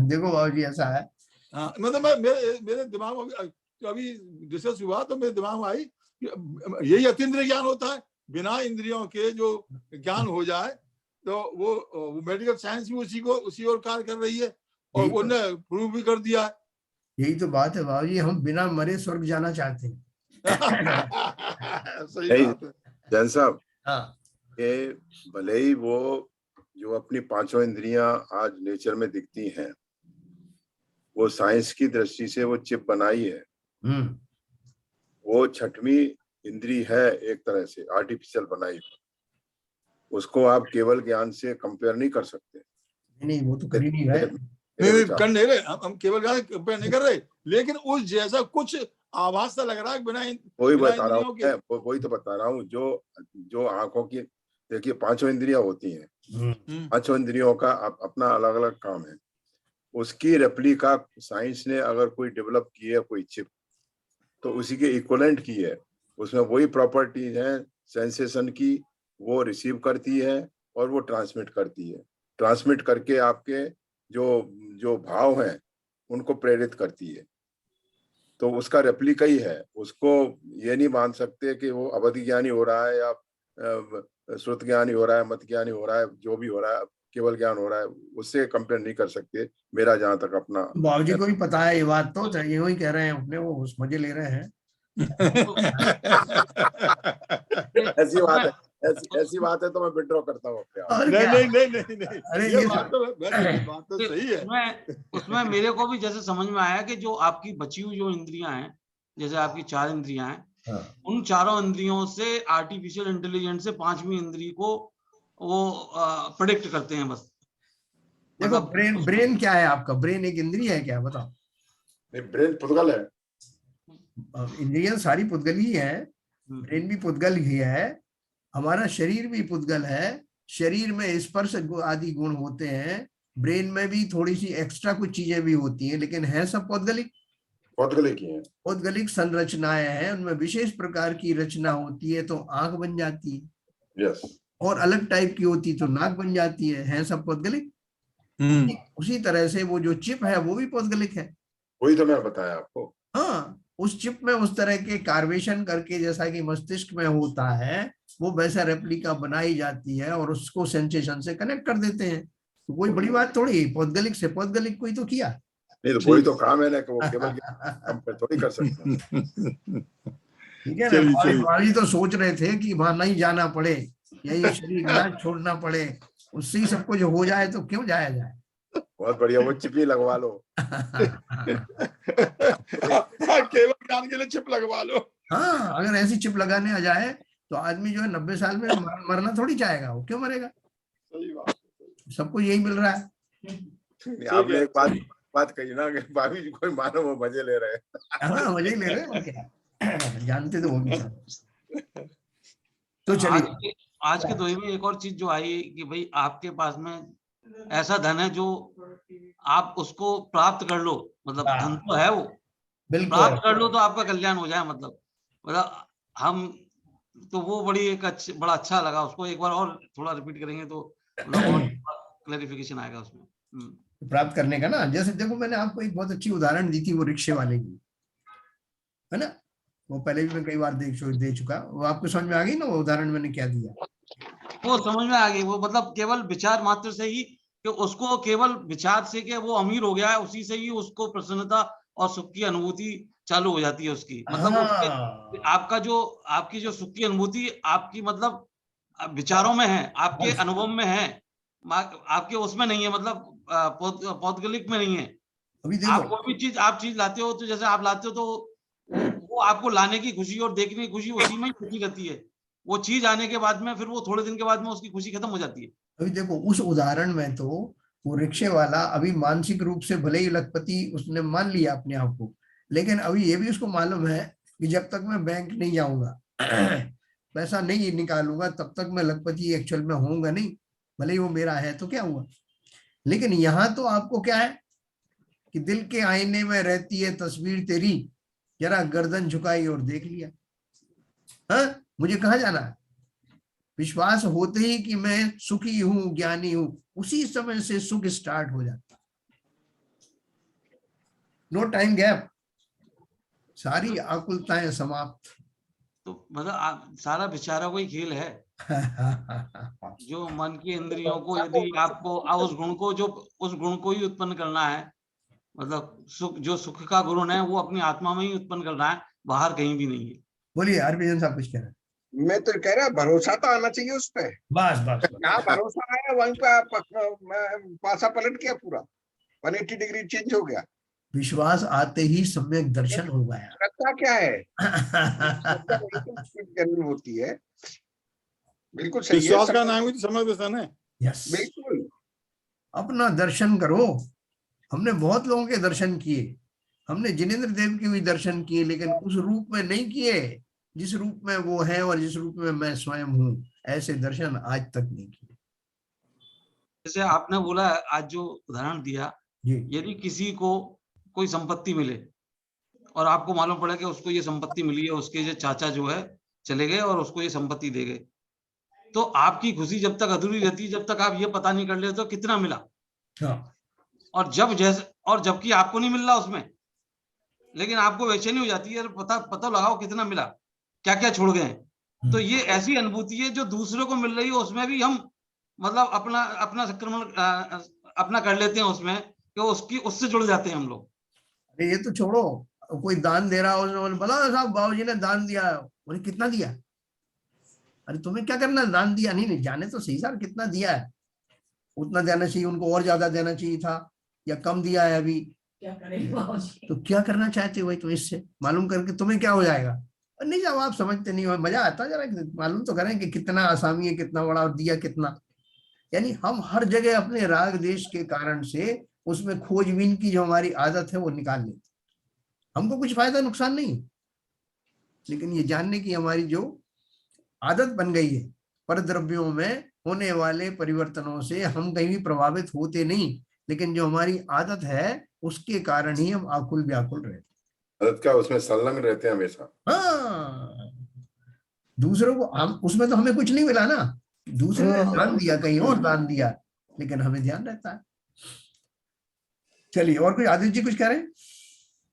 देखो बाबू जी ऐसा है। हाँ, मतलब मेरे दिमाग में अभी डिस्कस हुआ तो मेरे दिमाग में आई यही अतीन्द्रिय ज्ञान होता है, बिना इंद्रियों के जो ज्ञान हो जाए, तो वो मेडिकल साइंस भी उसी ओर कार्य कर रही है और उन्होंने प्रूव भी कर दिया है। यही तो बात है बाबू जी, हम बिना मरे स्वर्ग जाना चाहते हैं। सही बात है जैन साहब। हाँ। ये भले ही वो जो अपनी पांचों इंद्रियां आज नेचर में दिखती हैं, वो साइंस की दृष्टि से वो चिप बनाई है, वो छठवीं इंद्री है, एक तरह से आर्टिफिशियल बनाई, उसको आप केवल ज्ञान से कंपेयर नहीं कर सकते। नहीं, वो तो कर ही नहीं रहे। नहीं कर नहीं रहे, हम केवल ज्ञान कंपेयर नहीं कर रहे, लेकिन उस जैसा कुछ आभास सा लग रहा है बिना वही बता रहा हूँ, वही तो बता रहा हूँ। जो आंखों की, देखिए पांचों इंद्रियां होती हैं, पांचों इंद्रियों का अपना अलग अलग काम है। उसकी रेप्लिका साइंस ने अगर कोई डेवलप की है, कोई चिप, तो उसी के इक्वलेंट की है। उसमें वही प्रॉपर्टीज हैं सेंसेशन की, वो रिसीव करती है और वो ट्रांसमिट करती है। ट्रांसमिट करके आपके जो भाव हैं उनको प्रेरित करती है। तो उसका रेप्लिका ही है। उसको ये नहीं मान सकते कि वो अवधि ज्ञानी हो रहा है या श्रुत ज्ञानी हो रहा है, मत ज्ञानी हो रहा है, जो भी हो रहा है केवल ज्ञान हो रहा है, उससे कंपेयर नहीं कर सकते। मेरा जहां तक अपना, बाबू जी को भी पता है ये बात, तो ये ही कह रहे हैं अपने, वो उस मजे ले रहे हैं। ऐसी बात है, ऐसी बात है तो मैं विड्रॉ करता हूँ अपने आप। नहीं, अरे ये बात तो सही है। उसमें मेरे को भी जैसे समझ में आया कि जो आपकी बची हुई जो इंद्रियां हैं, जैसे आपकी 4 इंद्रियां हैं, उन चारों इंद्रियों से आर्टिफिशियल इंटेलिजेंस से 5वीं इंद्री को वो प्रेडिक्ट करते हैं बस। देखो ब्रेन क्या है आपका? ब्रेन एक इंद्रिय है क्या? बताओ। ब्रेन पुद्गल है। इंद्रियां सारी पुद्गल ही है, ब्रेन भी पुद्गल ही है, हमारा शरीर भी पुद्गल है। शरीर में स्पर्श आदि गुण होते हैं, ब्रेन में भी थोड़ी सी एक्स्ट्रा कुछ चीजें भी होती हैं, लेकिन है सब पौद्गलिक। पौद्गलिक ही है, पौद्गलिक संरचनाएं हैं, उनमें विशेष प्रकार की रचना होती है, तो आंख बन जाती है। यस। और अलग टाइप की होती तो नाक बन जाती है सब पौद्गलिक। उसी तरह से वो जो चिप है वो भी पौद्गलिक है। वही तो मैं बताया आपको। हाँ, उस चिप में उस तरह के कार्वेशन करके जैसा कि मस्तिष्क में होता है वो वैसा रेप्लिका बनाई जाती है और उसको सेंसेशन से कनेक्ट कर देते हैं। तो कोई बड़ी बात थोड़ी, पौद्गलिक से पौद्गलिक कोई तो किया। नहीं तो वही तो काम है ना कि वो केवल हम पे थोड़ी कर सकते हैं। ठीक है ना। भाभी तो सोच रहे थे कि वहां नहीं जाना पड़े या ये शरीर ना छोड़ना पड़े, उससे ही सब कुछ हो जाए तो क्यों जाया जाए। बहुत बढ़िया, वो चिप ही लगवा लो। केवल ज्ञान के लिए चिप लगवा लो। हाँ, अगर ऐसी चिप लगाने आ जाए तो आदमी जो है 90 साल में मरना थोड़ी चाहेगा, वो क्यों मरेगा। सही बात, सबको यही मिल रहा है। आपने एक बात कही ना कि भाभी जी कोई मानो वो मजे ले रहे हैं। हाँ, मजे ले रहे हैं क्या, जानते तो वो भी सब। तो चलिए, आज के दोहे में एक और चीज जो आई कि भाई आपके पास में ऐसा धन है जो आप उसको प्राप्त कर लो, मतलब धन तो है वो, प्राप्त कर लो तो आपका कल्याण हो जाए, मतलब हम तो वो बड़ी एक बड़ा अच्छा लगा उसको, एक बार और थोड़ा रिपीट करेंगे तो और क्लैरिफिकेशन आएगा उसमें। प्राप्त करने का ना, जैसे देखो मैंने आपको एक बहुत अच्छी उदाहरण दी थी वो रिक्शे वाले की, है ना। वो पहले भी मैं कई बार दे चुका, वो आपको समझ में आ गई ना वो उदाहरण मैंने क्या दिया। वो समझ में आ गई, वो मतलब केवल विचार मात्र से ही कि उसको केवल विचार से कि वो अमीर हो गया है उसी से ही उसको प्रसन्नता और सुख की अनुभूति चालू हो जाती है उसकी, मतलब उसके आपकी जो सुख की अनुभूति आपकी मतलब विचारों में है, आपके अनुभव में है, आपके उसमें नहीं है, मतलब पौद्गलिक में नहीं है। अभी देखो, आप कोई भी चीज आप लाते हो तो जैसे आप लाते हो तो वो आपको लाने की खुशी और देखने की खुशी उसी में ही खुशी करती है, वो चीज आने के बाद में फिर वो थोड़े दिन के बाद में उसकी खुशी खत्म हो जाती है। अभी देखो उस उदाहरण में तो वो रिक्शे वाला अभी मानसिक रूप से भले ही लखपति उसने मान लिया अपने आप को, लेकिन अभी ये भी उसको मालूम है कि जब तक मैं बैंक नहीं जाऊंगा पैसा नहीं निकालूंगा तब तक मैं लखपति एक्चुअल में होऊंगा नहीं, भले ही वो मेरा है तो क्या हुआ। लेकिन यहाँ तो आपको क्या है कि दिल के आईने में रहती है तस्वीर तेरी, जरा गर्दन झुकाई और देख लिया। हाँ, मुझे कहाँ जाना है। विश्वास होते ही कि मैं सुखी हूं, ज्ञानी हूं, उसी समय से सुख स्टार्ट हो जाता, नो टाइम गैप, सारी आकुलताएं समाप्त। तो मतलब सारा विचारों का ही खेल है। जो मन की इंद्रियों को यदि आपको उस गुण को ही उत्पन्न करना है, मतलब जो सुख का गुण है वो अपनी आत्मा में ही उत्पन्न करना है, बाहर कहीं भी नहीं है। बोलिए हरभजन साहब कुछ कह रहे हैं। मैं तो कह रहा भरोसा तो आना चाहिए उस पे, बस बस जहाँ भरोसा आया वहीं पे पासा पलट गया, पूरा 180 डिग्री चेंज हो गया। विश्वास आते ही सम्यक दर्शन हो गया। श्रद्धा क्या है? करनी होती है, बिल्कुल सही है। विश्वास का नाम ही तो सम्यक दर्शन है। यस, बिल्कुल। अपना दर्शन करो। हमने बहुत लोगों के दर्शन किए, हमने जिनेंद्र देव के भी दर्शन किए, लेकिन उस रूप में नहीं किए जिस रूप में वो है और जिस रूप में मैं स्वयं हूँ, ऐसे दर्शन आज तक नहीं किए। जैसे आपने बोला आज जो उदाहरण दिया, यदि किसी को कोई संपत्ति मिले और आपको मालूम पड़ा कि उसको ये संपत्ति मिली है, उसके जो चाचा जो है चले गए और उसको ये संपत्ति दे गए, तो आपकी खुशी जब तक अधूरी रहती है जब तक आप ये पता नहीं कर लेते तो कितना मिला। और जबकि आपको नहीं मिल रहा उसमें, लेकिन आपको बेचैनी हो जाती है, पता लगाओ कितना मिला, क्या क्या छोड़ गए। तो ये ऐसी अनुभूति है जो दूसरों को मिल रही है, उसमें भी हम मतलब अपना संक्रमण अपना कर लेते हैं उसमें, कि उससे जुड़ जाते हैं हम लोग। अरे ये तो छोड़ो, कोई दान दे रहा हो, बोला साहब बाबूजी ने दान दिया, बोले कितना दिया, अरे तुम्हें क्या करना, दान दिया नहीं जाने तो सही सर कितना दिया है, उतना देना चाहिए उनको, और ज्यादा देना चाहिए था, या कम दिया है अभी, क्या करेंगे तो क्या करना चाहते हो तो इससे मालूम करके तुम्हें क्या हो जाएगा। और नहीं जाओ, आप समझते नहीं हो, मजा आता जरा मालूम तो करें कि कितना आसामी है, कितना बड़ा, और दिया कितना। यानी हम हर जगह अपने राग देश के कारण से उसमें खोजबीन की जो हमारी आदत है वो निकाल लेते, हमको कुछ फायदा नुकसान नहीं, लेकिन ये जानने की हमारी जो आदत बन गई है, पर द्रव्यों में होने वाले परिवर्तनों से हम कहीं भी प्रभावित होते नहीं, लेकिन जो हमारी आदत है उसके कारण ही हम आकुल व्याकुल रहते, आदत का उसमें संलग्न रहते हैं हमेशा। हाँ, दूसरों को हम उसमें तो हमें कुछ नहीं मिला ना, दूसरे ने दान दिया, कहीं और दान दिया, लेकिन हमें ध्यान रहता है। चलिए, और कोई आदित्य जी कुछ कह रहे हैं?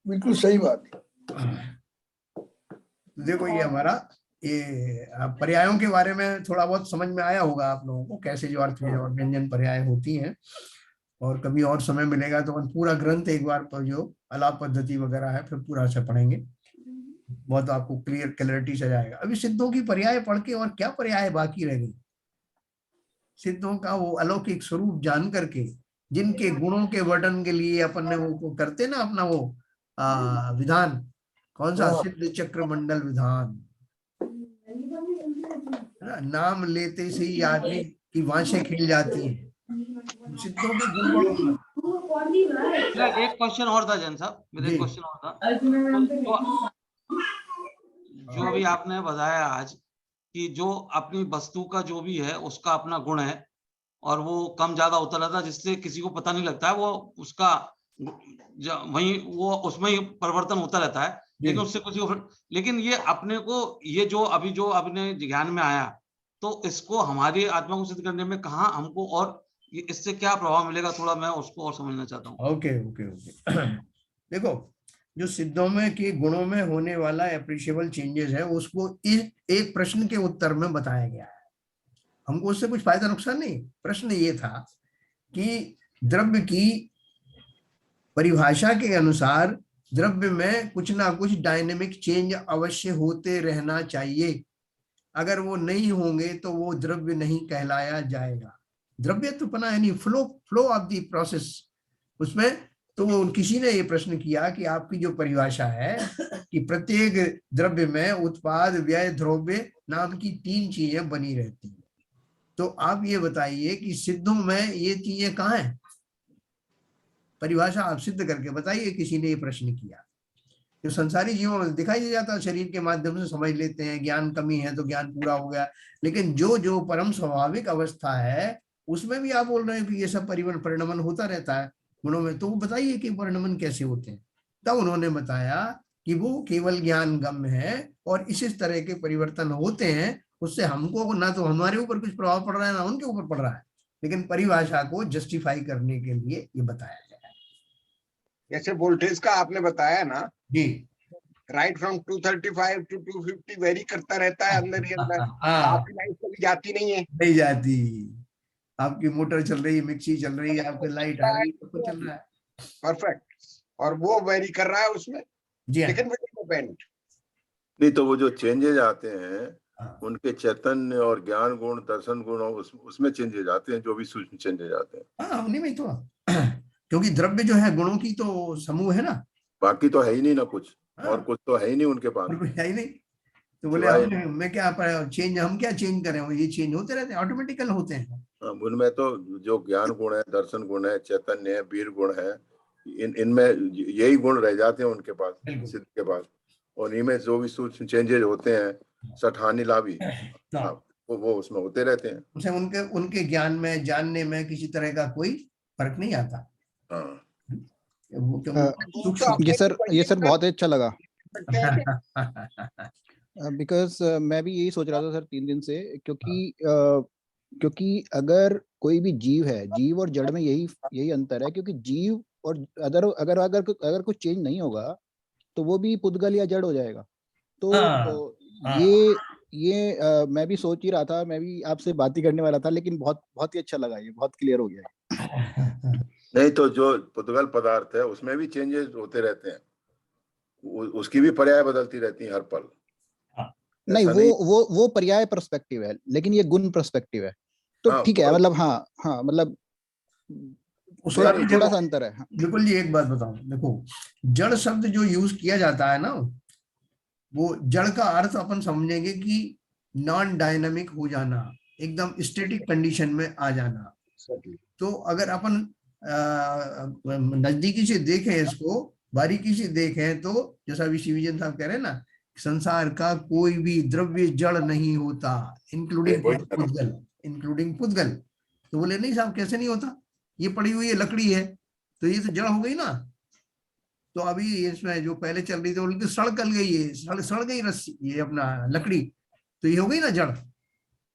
बिल्कुल सही बात। देखो, ये हमारा ये पर्यायों के बारे में थोड़ा बहुत समझ में आया होगा आप लोगों को, कैसे जो अर्थ और व्यंजन पर्याय होती हैं। और कभी और समय मिलेगा तो हम पूरा ग्रंथ एक बार पर जो अलाप पद्धति वगैरह है फिर पूरा से पढ़ेंगे, बहुत आपको क्लैरिटी से जाएगा। अभी सिद्धों की पर्याय पढ़ के और क्या पर्याय बाकी रह गई? सिद्धों का वो अलौकिक स्वरूप जान करके, जिनके गुणों के वर्णन के लिए अपन ने वो करते ना अपना वो विधान, कौन सा? सिद्ध चक्र मंडल विधान, नाम लेते से ही आदमी की वांछें खिल जाती हैं। सिद्धों के गुण बड़ों। मेरा एक क्वेश्चन और था जैन साहब, मेरा एक क्वेश्चन और था। जो अभी आपने बताया आज कि जो अपनी वस्तु का जो भी है उसका अपना गुण है और वो कम ज्यादा होता रहता है, जिससे किसी को पता नहीं लगता है, वो उसका वही वो उसमें ही परिवर्तन होता रहता है, लेकिन उससे कुछ, लेकिन ये अपने को, ये जो अभी जो अपने ज्ञान में आया, तो इसको हमारी आत्मा को सिद्ध करने में कहाँ हमको और इससे क्या प्रभाव मिलेगा, थोड़ा मैं उसको और समझना चाहता हूँ। Okay okay okay. देखो, जो सिद्धों में के गुणों में होने वाला एप्रिशिएबल चेंजेस है, उसको एक प्रश्न के उत्तर में बताया गया है। हमको उससे कुछ फायदा नुकसान नहीं। प्रश्न ये था कि द्रव्य की परिभाषा के अनुसार द्रव्य में कुछ ना कुछ डायनेमिक चेंज अवश्य होते रहना चाहिए। अगर वो नहीं होंगे तो वो द्रव्य नहीं कहलाया जाएगा। द्रव्य तो बना यानी फ्लो ऑफ द प्रोसेस उसमें। तो किसी ने ये प्रश्न किया कि आपकी जो परिभाषा है कि प्रत्येक द्रव्य में उत्पाद, व्यय, द्रव्य नाम की 3 चीजें बनी रहती हैं, तो आप ये बताइए कि सिद्धों में ये चीजें कहाँ हैं? परिभाषा आप सिद्ध करके बताइए। किसी ने ये प्रश्न किया। जो संसारी जीवों में दिखाई दे जाता है, शरीर के माध्यम से समझ लेते हैं, ज्ञान कमी है तो ज्ञान पूरा हो गया, लेकिन जो जो परम स्वाभाविक अवस्था है उसमें भी आप बोल रहे हैं कि ये सब परिणमन होता रहता है गुणों में, तो बताइए कि परिणमन कैसे होते हैं। तब उन्होंने बताया कि वो केवल ज्ञान गम्य है और इस तरह के परिवर्तन होते हैं, उससे हमको ना तो हमारे ऊपर कुछ प्रभाव पड़ रहा है ना उनके ऊपर पड़ रहा है, लेकिन परिभाषा को जस्टिफाई करने के लिए ये बताया गया है। जैसे वोल्टेज का आपने बताया ना जी, राइट फ्रॉम 235 टू 250 वेरी करता रहता है अंदर ही अंदर। आपकी लाइफ कभी जाती नहीं है, नहीं जाती। आपकी मोटर चल रही है, मिक्सी चल रही है, आपकी लाइट आ रही है, सब कुछ चल रहा है। परफेक्ट। और वो वेरी कर रहा है उसमें, जी लेकिन वो डिपेंड नहीं। तो वो जो चेंजेज आते हैं उनके चैतन्य और ज्ञान गुण, दर्शन गुण, उसमें चेंजेज आते हैं, जो भी सूक्ष्म चेंजेज आते हैं। हाँ, उन्हीं में तो क्योंकि द्रव्य जो है गुणों की तो समूह है ना, बाकी तो है ही नहीं ना कुछ। और कुछ तो है ही नहीं उनके पास, और कुछ है ही नहीं। तो बोले मैं क्या चेंज, हम क्या चेंज करें? ये चेंज होते रहते हैं, ऑटोमेटिकल होते हैं। उनमें तो जो ज्ञान गुण है, दर्शन गुण है, चैतन्य है, वीर गुण है, इनमें यही गुण रह जाते हैं उनके पास, सिद्ध के पास। और इनमें जो भी सूक्ष्म चेंजेज होते हैं, सठानी लाभी, वो उसमें होते रहते हैं। उसे उनके ज्ञान में, जानने में किसी तरह का कोई फर्क नहीं आता। हाँ, ये सर बहुत अच्छा लगा। बिकॉज मैं भी यही सोच रहा था सर 3 दिन से, क्योंकि अगर कोई भी जीव है, जीव और जड़ में यही अंतर है, क्योंकि जीव और अगर कुछ चेंज नहीं होगा तो वो भी पुद्गल या जड़ हो जाएगा। तो ये मैं भी सोच ही रहा था, मैं भी आपसे बात ही करने वाला था, लेकिन बहुत ही अच्छा लगा, ये बहुत क्लियर हो गया। नहीं तो जो पुद्गल पदार्थ है उसमें भी चेंजेस होते रहते हैं, उसकी भी पर्याय बदलती रहती है हर पल। नहीं, वो पर्याय पर्सपेक्टिव है, लेकिन ये गुण पर्सपेक्टिव है, तो ठीक है। मतलब हाँ मतलब थोड़ा सा अंतर है। बिल्कुल जी, एक बात बताऊं, देखो जड़ शब्द जो यूज किया जाता है ना, वो जड़ का अर्थ अपन समझेंगे कि नॉन डायनामिक हो जाना, एकदम स्टैटिक कंडीशन में आ जाना। तो अगर अपन नजदीकी से देखें, इसको बारीकी से देखें, तो जैसा अभी शिवजन साहब कह रहे हैं ना, संसार का कोई भी द्रव्य जड़ नहीं होता, इंक्लूडिंग पुद्गल। तो बोले नहीं साहब, कैसे नहीं होता? ये पड़ी हुई है लकड़ी है तो ये तो जड़ हो गई ना। तो अभी इसमें जो पहले चल रही थी उनकी सड़ गल गई है, सड़ गई रस्सी, ये अपना लकड़ी, तो ये हो गई ना जड़।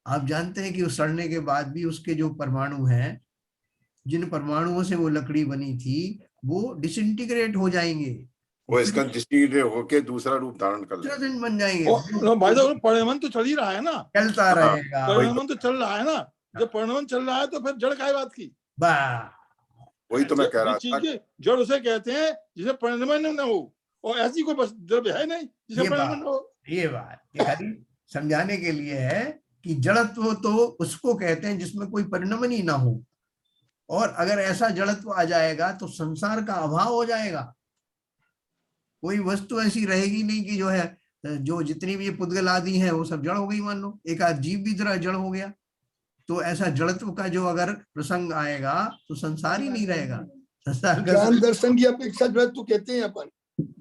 आप जानते हैं कि उस सड़ने के बाद भी उसके जो परमाणु हैं, जिन परमाणुओं से वो लकड़ी बनी थी, वो डिसइंटीग्रेट हो जाएंगे, वो इसका डिसइंटीग्रेट होके दूसरा रूप धारण कर दूसरा लेगा। दिन बन जाएंगे, भाई साहब परिणमन तो चल ही रहा है ना, चलता रहेगा। परिणमन तो चल रहा है ना, जब परिणमन चल रहा है तो फिर जड़ काय बात की। वही तो मैं कह रहा था, जड़ उसे कहते हैं जिसे परिणमन न हो, और ऐसी कोई द्रव्य है नहीं जिसे परिणमन हो। ये बात खाली समझाने के लिए है कि जड़त्व तो उसको कहते हैं जिसमें कोई परिणमन ही ना हो, और अगर ऐसा जड़त्व आ जाएगा तो संसार का अभाव हो जाएगा, कोई वस्तु ऐसी रहेगी नहीं कि जो है, जो जितनी भी पुद्गल आदि है वो सब जड़ हो गई, मान लो एक आध जीव भी जरा जड़ हो गया, तो ऐसा जड़त्व का जो अगर प्रसंग आएगा तो संसार ही नहीं रहेगा। संसार का ज्ञान दर्शन की अपेक्षा जड़त्व कहते हैं अपन,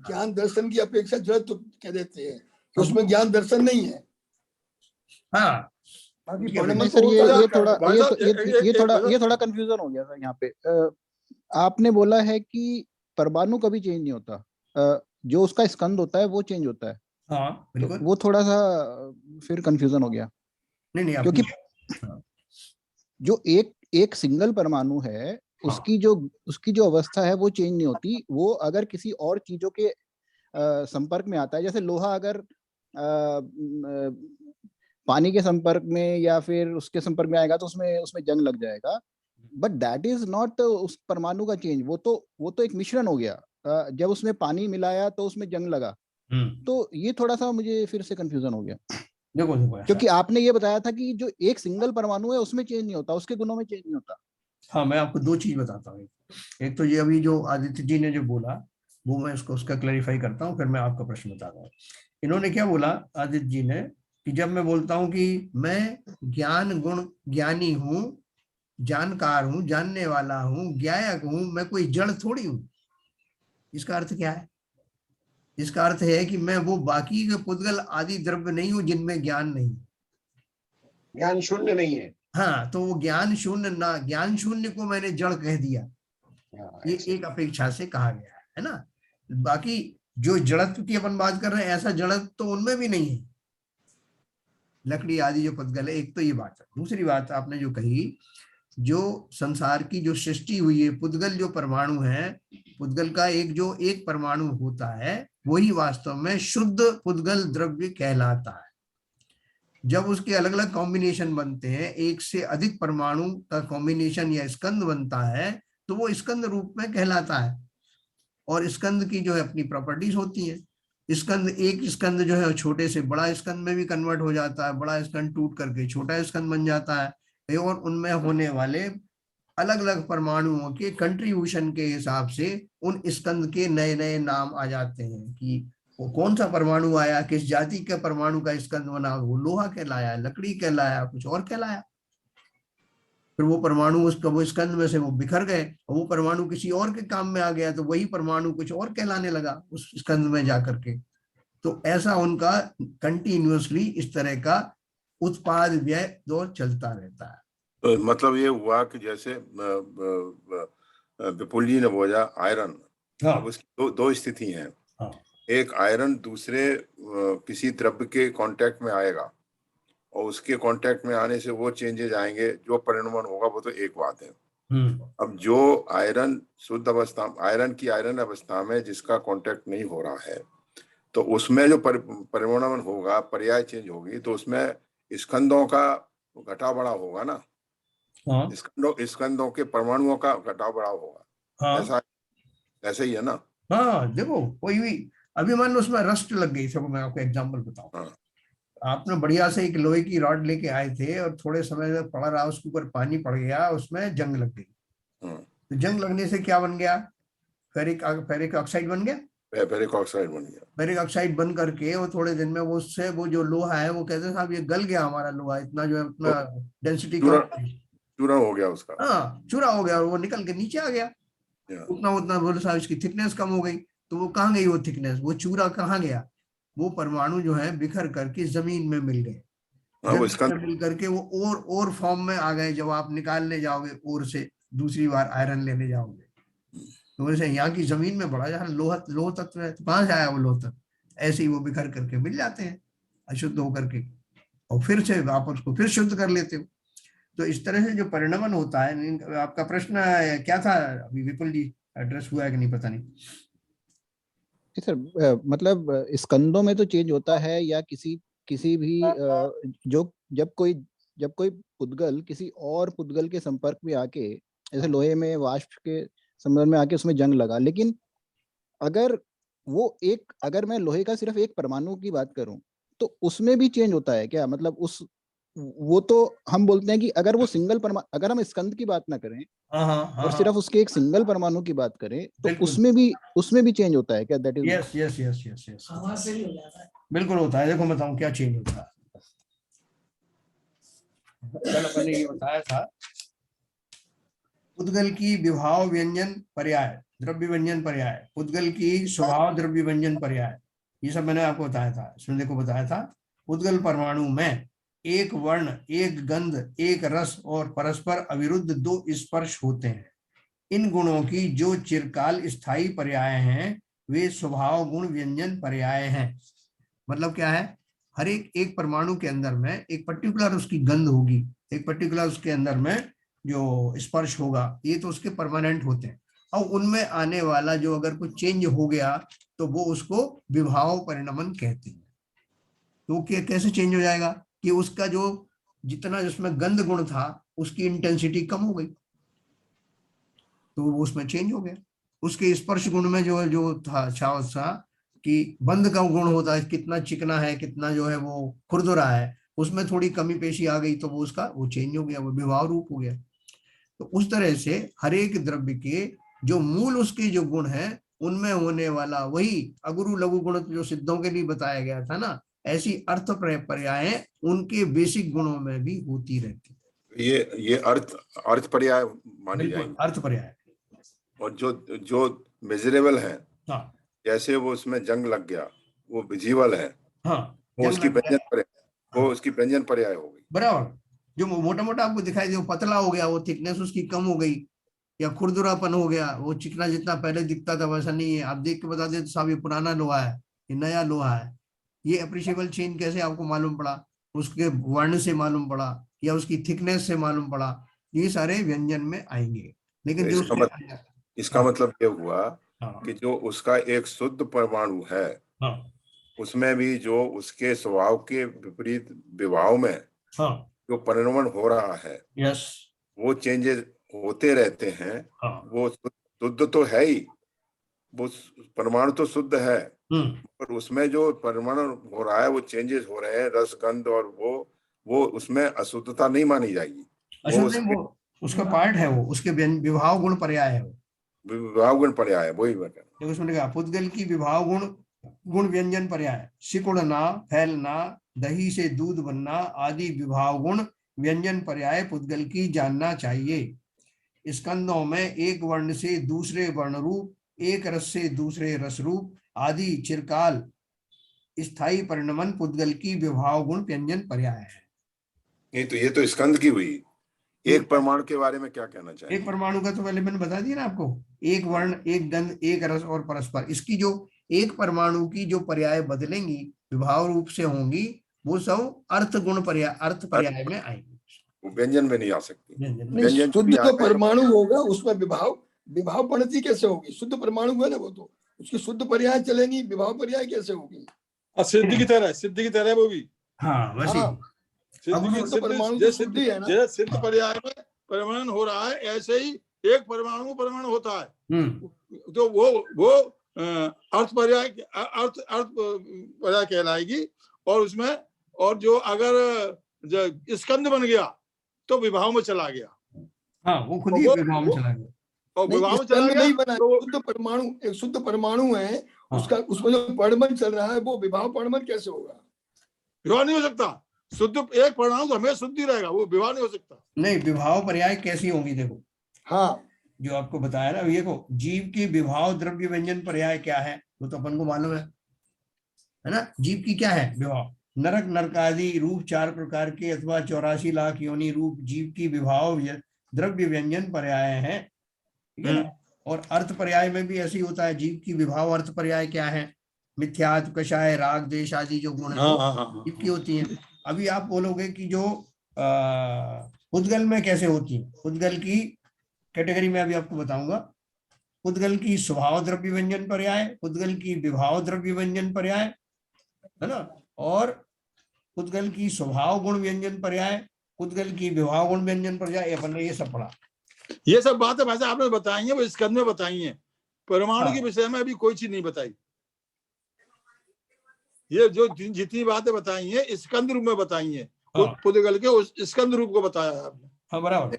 ज्ञान दर्शन की अपेक्षा जड़त्व कह देते हैं कि उसमें ज्ञान दर्शन नहीं है। हाँ सर ये थोड़ा कंफ्यूजन हो गया सर यहाँ पे। आपने बोला है कि परमाणु कभी चेंज नहीं होता, जो उसका स्कंद होता है वो चेंज होता है। हाँ बिल्कुल, तो वो थोड़ा सा फिर कंफ्यूजन हो गया। नहीं क्योंकि जो एक सिंगल परमाणु है, उसकी जो अवस्था है वो चेंज नहीं होती। वो अगर किसी और चीजों के संपर्क में आता है, जैसे लोहा अगर पानी के संपर्क में या फिर उसके संपर्क में आएगा तो उसमें जंग लग जाएगा, बट दैट इज नॉट उस परमाणु का चेंज। वो तो एक मिश्रण हो गया, जब उसमें पानी मिलाया तो उसमें जंग लगा। तो ये थोड़ा सा मुझे फिर से कंफ्यूजन हो गया। देखो क्योंकि आपने ये बताया था कि जो एक सिंगल परमाणु है उसमें चेंज नहीं होता, उसके गुणों में चेंज नहीं होता। हाँ, मैं आपको दो चीज बताता हूँ। एक तो ये अभी जो आदित्य जी ने जो बोला वो मैं उसका क्लैरिफाई करता हूँ, फिर मैं आपका प्रश्न बताता हूँ। इन्होंने क्या बोला आदित्य जी ने कि जब मैं बोलता हूँ कि मैं ज्ञान गुण ज्ञानी हूँ, जानकार हूँ, जानने वाला हूँ, ज्ञायक हूँ, मैं कोई जड़ थोड़ी हूँ। इसका अर्थ क्या है? इसका अर्थ है कि मैं वो बाकी के पुद्गल आदि द्रव्य नहीं हूँ जिनमें ज्ञान नहीं, ज्ञान शून्य नहीं है। हाँ, तो वो ज्ञान शून्य ना, ज्ञान शून्य को मैंने जड़ कह दिया, ये एक अपेक्षा से कहा गया है ना। बाकी जो जड़त्व की अपन बात कर रहे हैं, ऐसा जड़त्व तो उनमें भी नहीं है, लकड़ी आदि जो पुद्गल है। एक तो ये बात है। दूसरी बात आपने जो कही, जो संसार की जो सृष्टि हुई है, पुद्गल जो परमाणु है, पुद्गल का एक परमाणु होता है, वही वास्तव में शुद्ध पुद्गल द्रव्य कहलाता है। जब उसके अलग अलग कॉम्बिनेशन बनते हैं, एक से अधिक परमाणु का कॉम्बिनेशन या स्कंद बनता है, तो वो स्कंद रूप में कहलाता है। और स्कंद की जो है अपनी प्रॉपर्टीज होती है। स्कंद, एक स्कंद जो है छोटे से बड़ा स्कंद में भी कन्वर्ट हो जाता है, बड़ा स्कंद टूट करके छोटा स्कंद बन जाता है, और उनमें होने वाले अलग अलग परमाणुओं के कंट्रीब्यूशन के हिसाब से उन स्कंद के नए नए नाम आ जाते हैं कि वो कौन सा परमाणु आया, किस जाति के परमाणु का स्कंद बना, वो लोहा कहलाया, लकड़ी कहलाया, कुछ और कहलाया। फिर वो परमाणु उसका वो स्कंद में से वो बिखर गए, और वो परमाणु किसी और के काम में आ गया, तो वही परमाणु कुछ और कहलाने लगा उस स्कंद में जाकर के। तो ऐसा उनका कंटिन्यूअसली इस तरह का उत्पाद व्यय दौर चलता रहता है। तो मतलब ये हुआ कि जैसे विपुल जी ने बोला आयरन, अब उसकी दो स्थिति हैं। एक आयरन दूसरे किसी द्रव्य के कांटेक्ट में आएगा और उसके कांटेक्ट में आने से वो चेंजेस आएंगे, जो परिणमन होगा वो तो एक बात है। अब जो आयरन शुद्ध अवस्था, आयरन की आयरन अवस्था में जिसका कांटेक्ट नहीं हो रहा है, तो उसमें जो परिणमन होगा, पर्याय चेंज होगी, तो उसमें स्कंदों का घटाव बढ़ाव होगा ना। स्कंदों के परमाणुओं का घटाव बढ़ाव होगा। ऐसा ही है ना। हाँ, देखो कोई भी, अभी मान लो उसमें रस्ट लग गई, सब मैं आपको एग्जांपल बताऊं। आपने बढ़िया से एक लोहे की रॉड लेके आए थे और थोड़े समय में पड़ा रहा, उसके ऊपर पानी पड़ गया, उसमें जंग लग गई। तो जंग लगने से क्या बन गया? फेरिक ऑक्साइड बन गया। फेरिक ऑक्साइड बन गया। फेरिक ऑक्साइड बन करके वो थोड़े दिन में उससे वो जो लोहा है, वो कहते हैं साहब ये गल गया हमारा लोहा, इतना जो है उतना डेंसिटी चूरा हो गया उसका। हाँ, चूरा हो गया और वो निकल के नीचे आ गया। उतना बोले साहब इसकी थिकनेस कम हो गई। तो वो कहाँ गई वो थिकनेस, वो चूरा कहाँ गया? वो परमाणु जो है बिखर करके जमीन में मिल गए। मिल करके वो और फॉर्म में आ गए। जब आप निकालने जाओगे और से दूसरी बार आयरन लेने जाओगे, तो वैसे यहाँ की जमीन में बड़ा जहाँ लोह तत्व है, तो कहाँ से आया वो लोह तत्व? ऐसे ही वो बिखर करके मिल जाते हैं अशुद्ध होकर के। और फिर से आप उसको फिर शुद्ध कर लेते हो। तो इस तरह से जो परिणमन होता है, आपका प्रश्न क्या था अभी विपुल जी, एड्रेस हुआ है कि नहीं पता नहीं। सर मतलब स्कंदों में तो चेंज होता है, या किसी भी जो जब कोई पुद्गल किसी और पुद्गल के संपर्क में आके, जैसे लोहे में वाष्प के संबंध में आके उसमें जंग लगा, लेकिन अगर मैं लोहे का सिर्फ एक परमाणु की बात करूं तो उसमें भी चेंज होता है क्या? मतलब वो तो हम बोलते हैं कि अगर वो सिंगल परमाणु, अगर हम स्कंद की बात ना करें और सिर्फ उसके एक सिंगल परमाणु की बात करें तो उसमें भी चेंज होता है क्या? That is yes yes yes yes yes, बिल्कुल होता है। देखो मैं बताऊं क्या चेंज होता है। कल अपन ने ये बताया था, पुद्गल की विभाव व्यंजन पर्याय, द्रव्य व्यंजन पर्याय, पुद्गल की स्वभाव द्रव्य व्यंजन पर्याय, ये सब मैंने आपको बताया था। इसमें देखो बताया था, पुद्गल परमाणु में एक वर्ण, एक गंध, एक रस और परस्पर अविरुद्ध 2 स्पर्श होते हैं। इन गुणों की जो चिरकाल स्थायी पर्याय हैं वे स्वभाव गुण व्यंजन पर्याय हैं। मतलब क्या है, हर एक परमाणु के अंदर में एक पर्टिकुलर उसकी गंध होगी, एक पर्टिकुलर उसके अंदर में जो स्पर्श होगा, ये तो उसके परमानेंट होते हैं। और उनमें आने वाला जो अगर कुछ चेंज हो गया तो वो उसको विभाव परिणमन कहते हैं। तो कैसे चेंज हो जाएगा कि उसका जो जितना जिसमें गंध गुण था उसकी इंटेंसिटी कम हो गई, तो वो उसमें चेंज हो गया। उसके स्पर्श गुण में जो था कि बंद का गुण होता है, कितना चिकना है, कितना जो है वो खुरदुरा है, उसमें थोड़ी कमी पेशी आ गई तो वो उसका वो चेंज हो गया, वो विभाव रूप हो गया। तो उस तरह से हर एक द्रव्य के जो मूल उसके जो गुण है उनमें होने वाला वही अगुरु लघु गुण जो सिद्धों के लिए बताया गया था ना, ऐसी अर्थ पर्याय उनके बेसिक गुणों में भी होती रहती है। ये अर्थ पर्याय माने जाएंगे, अर्थ पर्याय। और जो मेजरेबल है, हाँ, जैसे वो उसमें जंग लग गया वो विजिबल है, हाँ, वो उसकी व्यंजन पर्याय हो गई। बराबर। जो मोटा मोटा आपको दिखाई दे, पतला हो गया, वो थिकनेस उसकी कम हो गई, या खुरदुरापन हो गया, वो चिकना जितना पहले दिखता था वैसा नहीं है। आप देख के बता दे तो साहब ये पुराना लोहा है, ये नया लोहा है। ये अप्रिशिएबल चेंज कैसे आपको मालूम पड़ा? उसके वर्ण से मालूम पड़ा या उसकी थिकनेस से मालूम पड़ा? ये सारे व्यंजन में आएंगे। लेकिन जो इसका मतलब ये हुआ कि जो उसका एक शुद्ध परमाणु है, उसमें भी जो उसके स्वभाव के विपरीत विभाव में जो परिणमन हो रहा है, वो चेंजेस होते रहते हैं। वो शुद्ध तो है ही, वो परमाणु तो शुद्ध है, पर उसमें जो परमाणु हो रहा है वो चेंजेस हो रहे हैं, रस गंध, और वो उसमें अशुद्धता नहीं मानी जाएगी। वो उसका पार्ट है, वो उसके विभाव गुण पर्याय है, वो विभाव गुण पर्याय है। वही मैं कह रहा हूं। उसमें देखा पुद्गल की विभाव गुण व्यंजन पर्याय, सिकुड़ना, फैलना, दही से दूध बनना आदि विभाव गुण व्यंजन पर्याय पुद्गल की जानना चाहिए। स्कंदों में एक वर्ण से दूसरे वर्ण रूप, एक रस से दूसरे रस रूप आदि चिरकाल स्थायी परिणमन पुद्गल की विभाव गुण व्यंजन पर्याय है। ये तो स्कंद की हुई। एक परमाणु के बारे में क्या कहना चाहिए? एक परमाणु का तो पहले मैंने बता दिया ना आपको, एक वर्ण, एक गंध, एक रस और परस्पर। इसकी जो एक परमाणु की जो पर्याय बदलेंगी, विभाव रूप से होंगी, वो सब अर्थ गुण पर्याय, अर्थ पर्याय में आएंगी, व्यंजन में नहीं आ सकती। शुद्ध जो परमाणु होगा उसमें विभाव पणति कैसे होगी? शुद्ध परमाणु है ना, वो तो उसकी शुद्ध पर्याय चलेंगी, विभाव पर्याय कैसे होगी? सिद्धि की तरह वो भी। हाँ, वैसे सिद्ध पर्याय में परिमाण हो रहा है, ऐसे ही एक परमाणु होता है। तो वो अर्थ पर्याय कहलाएगी। और उसमें और जो अगर स्कंद बन गया तो विभाव में चला गया। हाँ, वो खुद ही विभाव में चला गया। और विभाव में चला गया नहीं बना, शुद्ध परमाणु, एक शुद्ध परमाणु है, उसका उसमें जो परिणमन चल रहा है वो विभाव परिणमन कैसे होगा? विभाव नहीं हो सकता। शुद्ध एक परमाणु तो हमें शुद्ध ही रहेगा, वो विभाव नहीं हो सकता। नहीं, विभाव पर्याय कैसी होंगी देखो। हाँ, जो आपको बताया ना, ये को जीव की विभाव द्रव्य व्यंजन पर्याय क्या है वो तो अपन को मालूम है ना। जीव की क्या है विभाव? नरक नरकादि रूप 4 प्रकार के अथवा 84 लाख योनि रूप जीव की विभाव द्रव्य व्यंजन पर्याय है, ठीक है ना। और अर्थ पर्याय में भी ऐसी होता है। जीव की विभाव अर्थ पर्याय क्या है? मिथ्यात्व, कषाय, राग, देश आदि जो गुण है जीव की होती है। अभी आप बोलोगे कि जो पुद्गल में कैसे होती है, पुद्गल की कैटेगरी में अभी आपको बताऊंगा। पुद्गल की स्वभाव द्रव्य व्यंजन पर्याय, पुद्गल की विभाव द्रव्य व्यंजन पर्याय, है ना, और पुद्गल की स्वभाव गुण व्यंजन पर्याय, पुद्गल की विभाव गुण व्यंजन पर्याय, अपन ने ये सब पढ़ा। ये सब बातें भाई साहब आपने बताई है, वो स्कंद में बताई है, परमाणु के विषय में अभी कोई चीज नहीं बताई। ये जो जितनी बातें बताई हैं स्कंद रूप में बताई हैं, पुद्गल के उस स्कंद रूप को बताया है आपने। हाँ बराबर।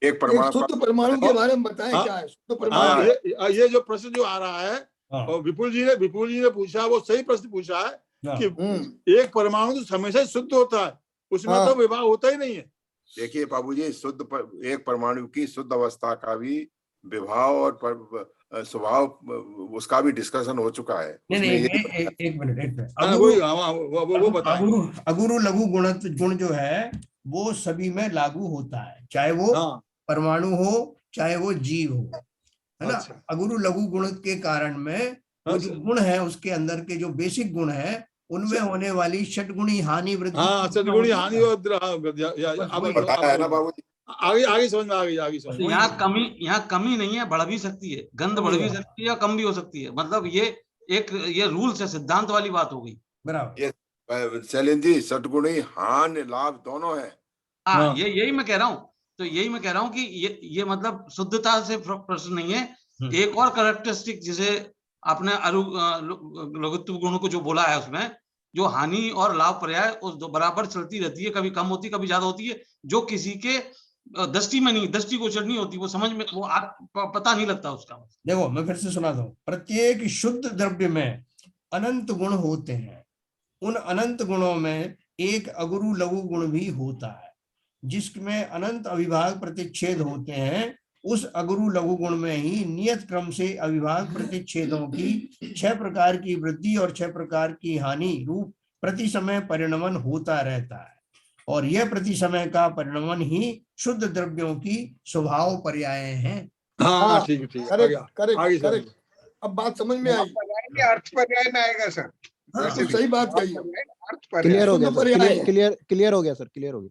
एक परमाणु, शुद्ध परमाणु के बारे में बताएं क्या है शुद्ध परमाणु। ये जो प्रश्न जो आ रहा है और विपुल जी ने पूछा, वो सही प्रश्न पूछा है कि एक परमाणु तो हमेशा शुद्ध होता है, उसमें तो विभाव होता ही नहीं है। देखिए बाबूजी, एक परमाणु की शुद्ध अवस्था का भी विभाव और स्वभाव उसका भी डिस्कशन हो चुका है। एक मिनट अगुरु लघु गुण जो है वो सभी में लागू होता है, चाहे वो परमाणु हो चाहे वो जीव हो, है ना। अगुरु लघु गुण के कारण में वो जो गुण है उसके अंदर के जो बेसिक गुण है उनमें होने वाली षटगुणी हानि वृद्धि, षटगुणी हानि आगे समझ में आ गई, आगे समझ में। यहाँ कमी नहीं है, बढ़ भी सकती है, गंध बढ़ भी सकती है या कम भी हो सकती है, मतलब ये रूल्स है, सिद्धांत वाली बात हो गई। बराबर शैलेंद्र जी, षटगुणी हानि लाभ दोनों है। हाँ, यही मैं कह रहा हूँ। तो यही मैं कह रहा हूँ कि ये मतलब शुद्धता से प्रश्न नहीं है। एक और कैरेक्टरिस्टिक जिसे आपने लघुत्व गुणों को जो बोला है उसमें जो हानि और लाभ पर्याय उस बराबर चलती रहती है, कभी कम होती कभी ज्यादा होती है, जो किसी के दृष्टि में नहीं, दृष्टिगोचर नहीं होती, वो समझ में वो पता नहीं लगता उसका। देखो मैं फिर से सुनाता हूँ। प्रत्येक शुद्ध द्रव्य में अनंत गुण होते हैं, उन अनंत गुणों में एक अगुरु लघु गुण भी होता है जिसमें अनंत अविभाग प्रतिच्छेद होते हैं। उस अगुरु लघु गुण में ही नियत क्रम से अविभाग प्रतिच्छेदों की 6 प्रकार की वृद्धि और 6 प्रकार की हानि रूप प्रति समय परिणमन होता रहता है, और यह प्रति समय का परिणमन ही शुद्ध द्रव्यों की स्वभाव पर्याय हैं। हाँ ठीक है, करेक्ट। अब बात समझ में आई। अर्थ पर्याय में आएगा सर। तो सही बात कही, क्लियर हो गया, क्लियर हो गया सर, क्लियर हो गया।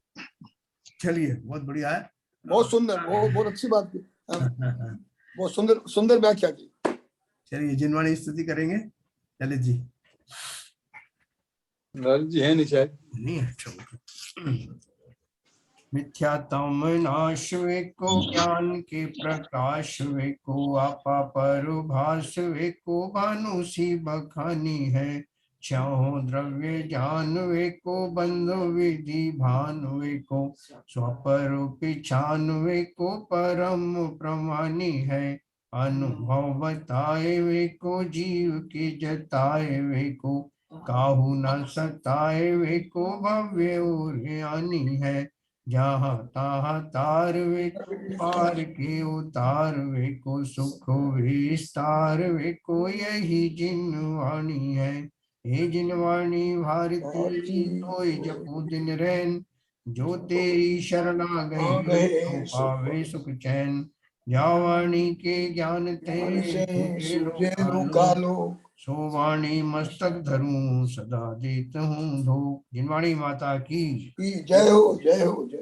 चलिए, बहुत बढ़िया है, बहुत सुंदर, बहुत अच्छी बात की, बहुत सुंदर व्याख्या की। चलिए जिनवाणी स्तुति करेंगे ललित जी। ललित जी है नहीं शायद, नहीं है। मिथ्यात्म नाश वे को ज्ञान के प्रकाश वे को आपा परभास वे को भानु सी बखानी है। छहों द्रव्य जान वे को बंधु विधि भान वे को स्वपरूपी छान वे को परम प्रमाणी है। अनुभव बताए वे को जीव के जताए वे को काहू न सताए वे को भव्य और ज्ञानी है। जहाँ तहाँ तार वे पार के उतार वे को सुख विस्तार वे को यही जिनवाणी है। हे जिनवाणी भारती तोय जपू दिन रैन, जो तेरी शरणा गए तो पावे सुख चैन। जावाणी के ज्ञान ते लोकालो, सो वाणी मस्तक धरूं सदा देत हूँ धूप। जिनवाणी माता की जय हो, जय हो, जय।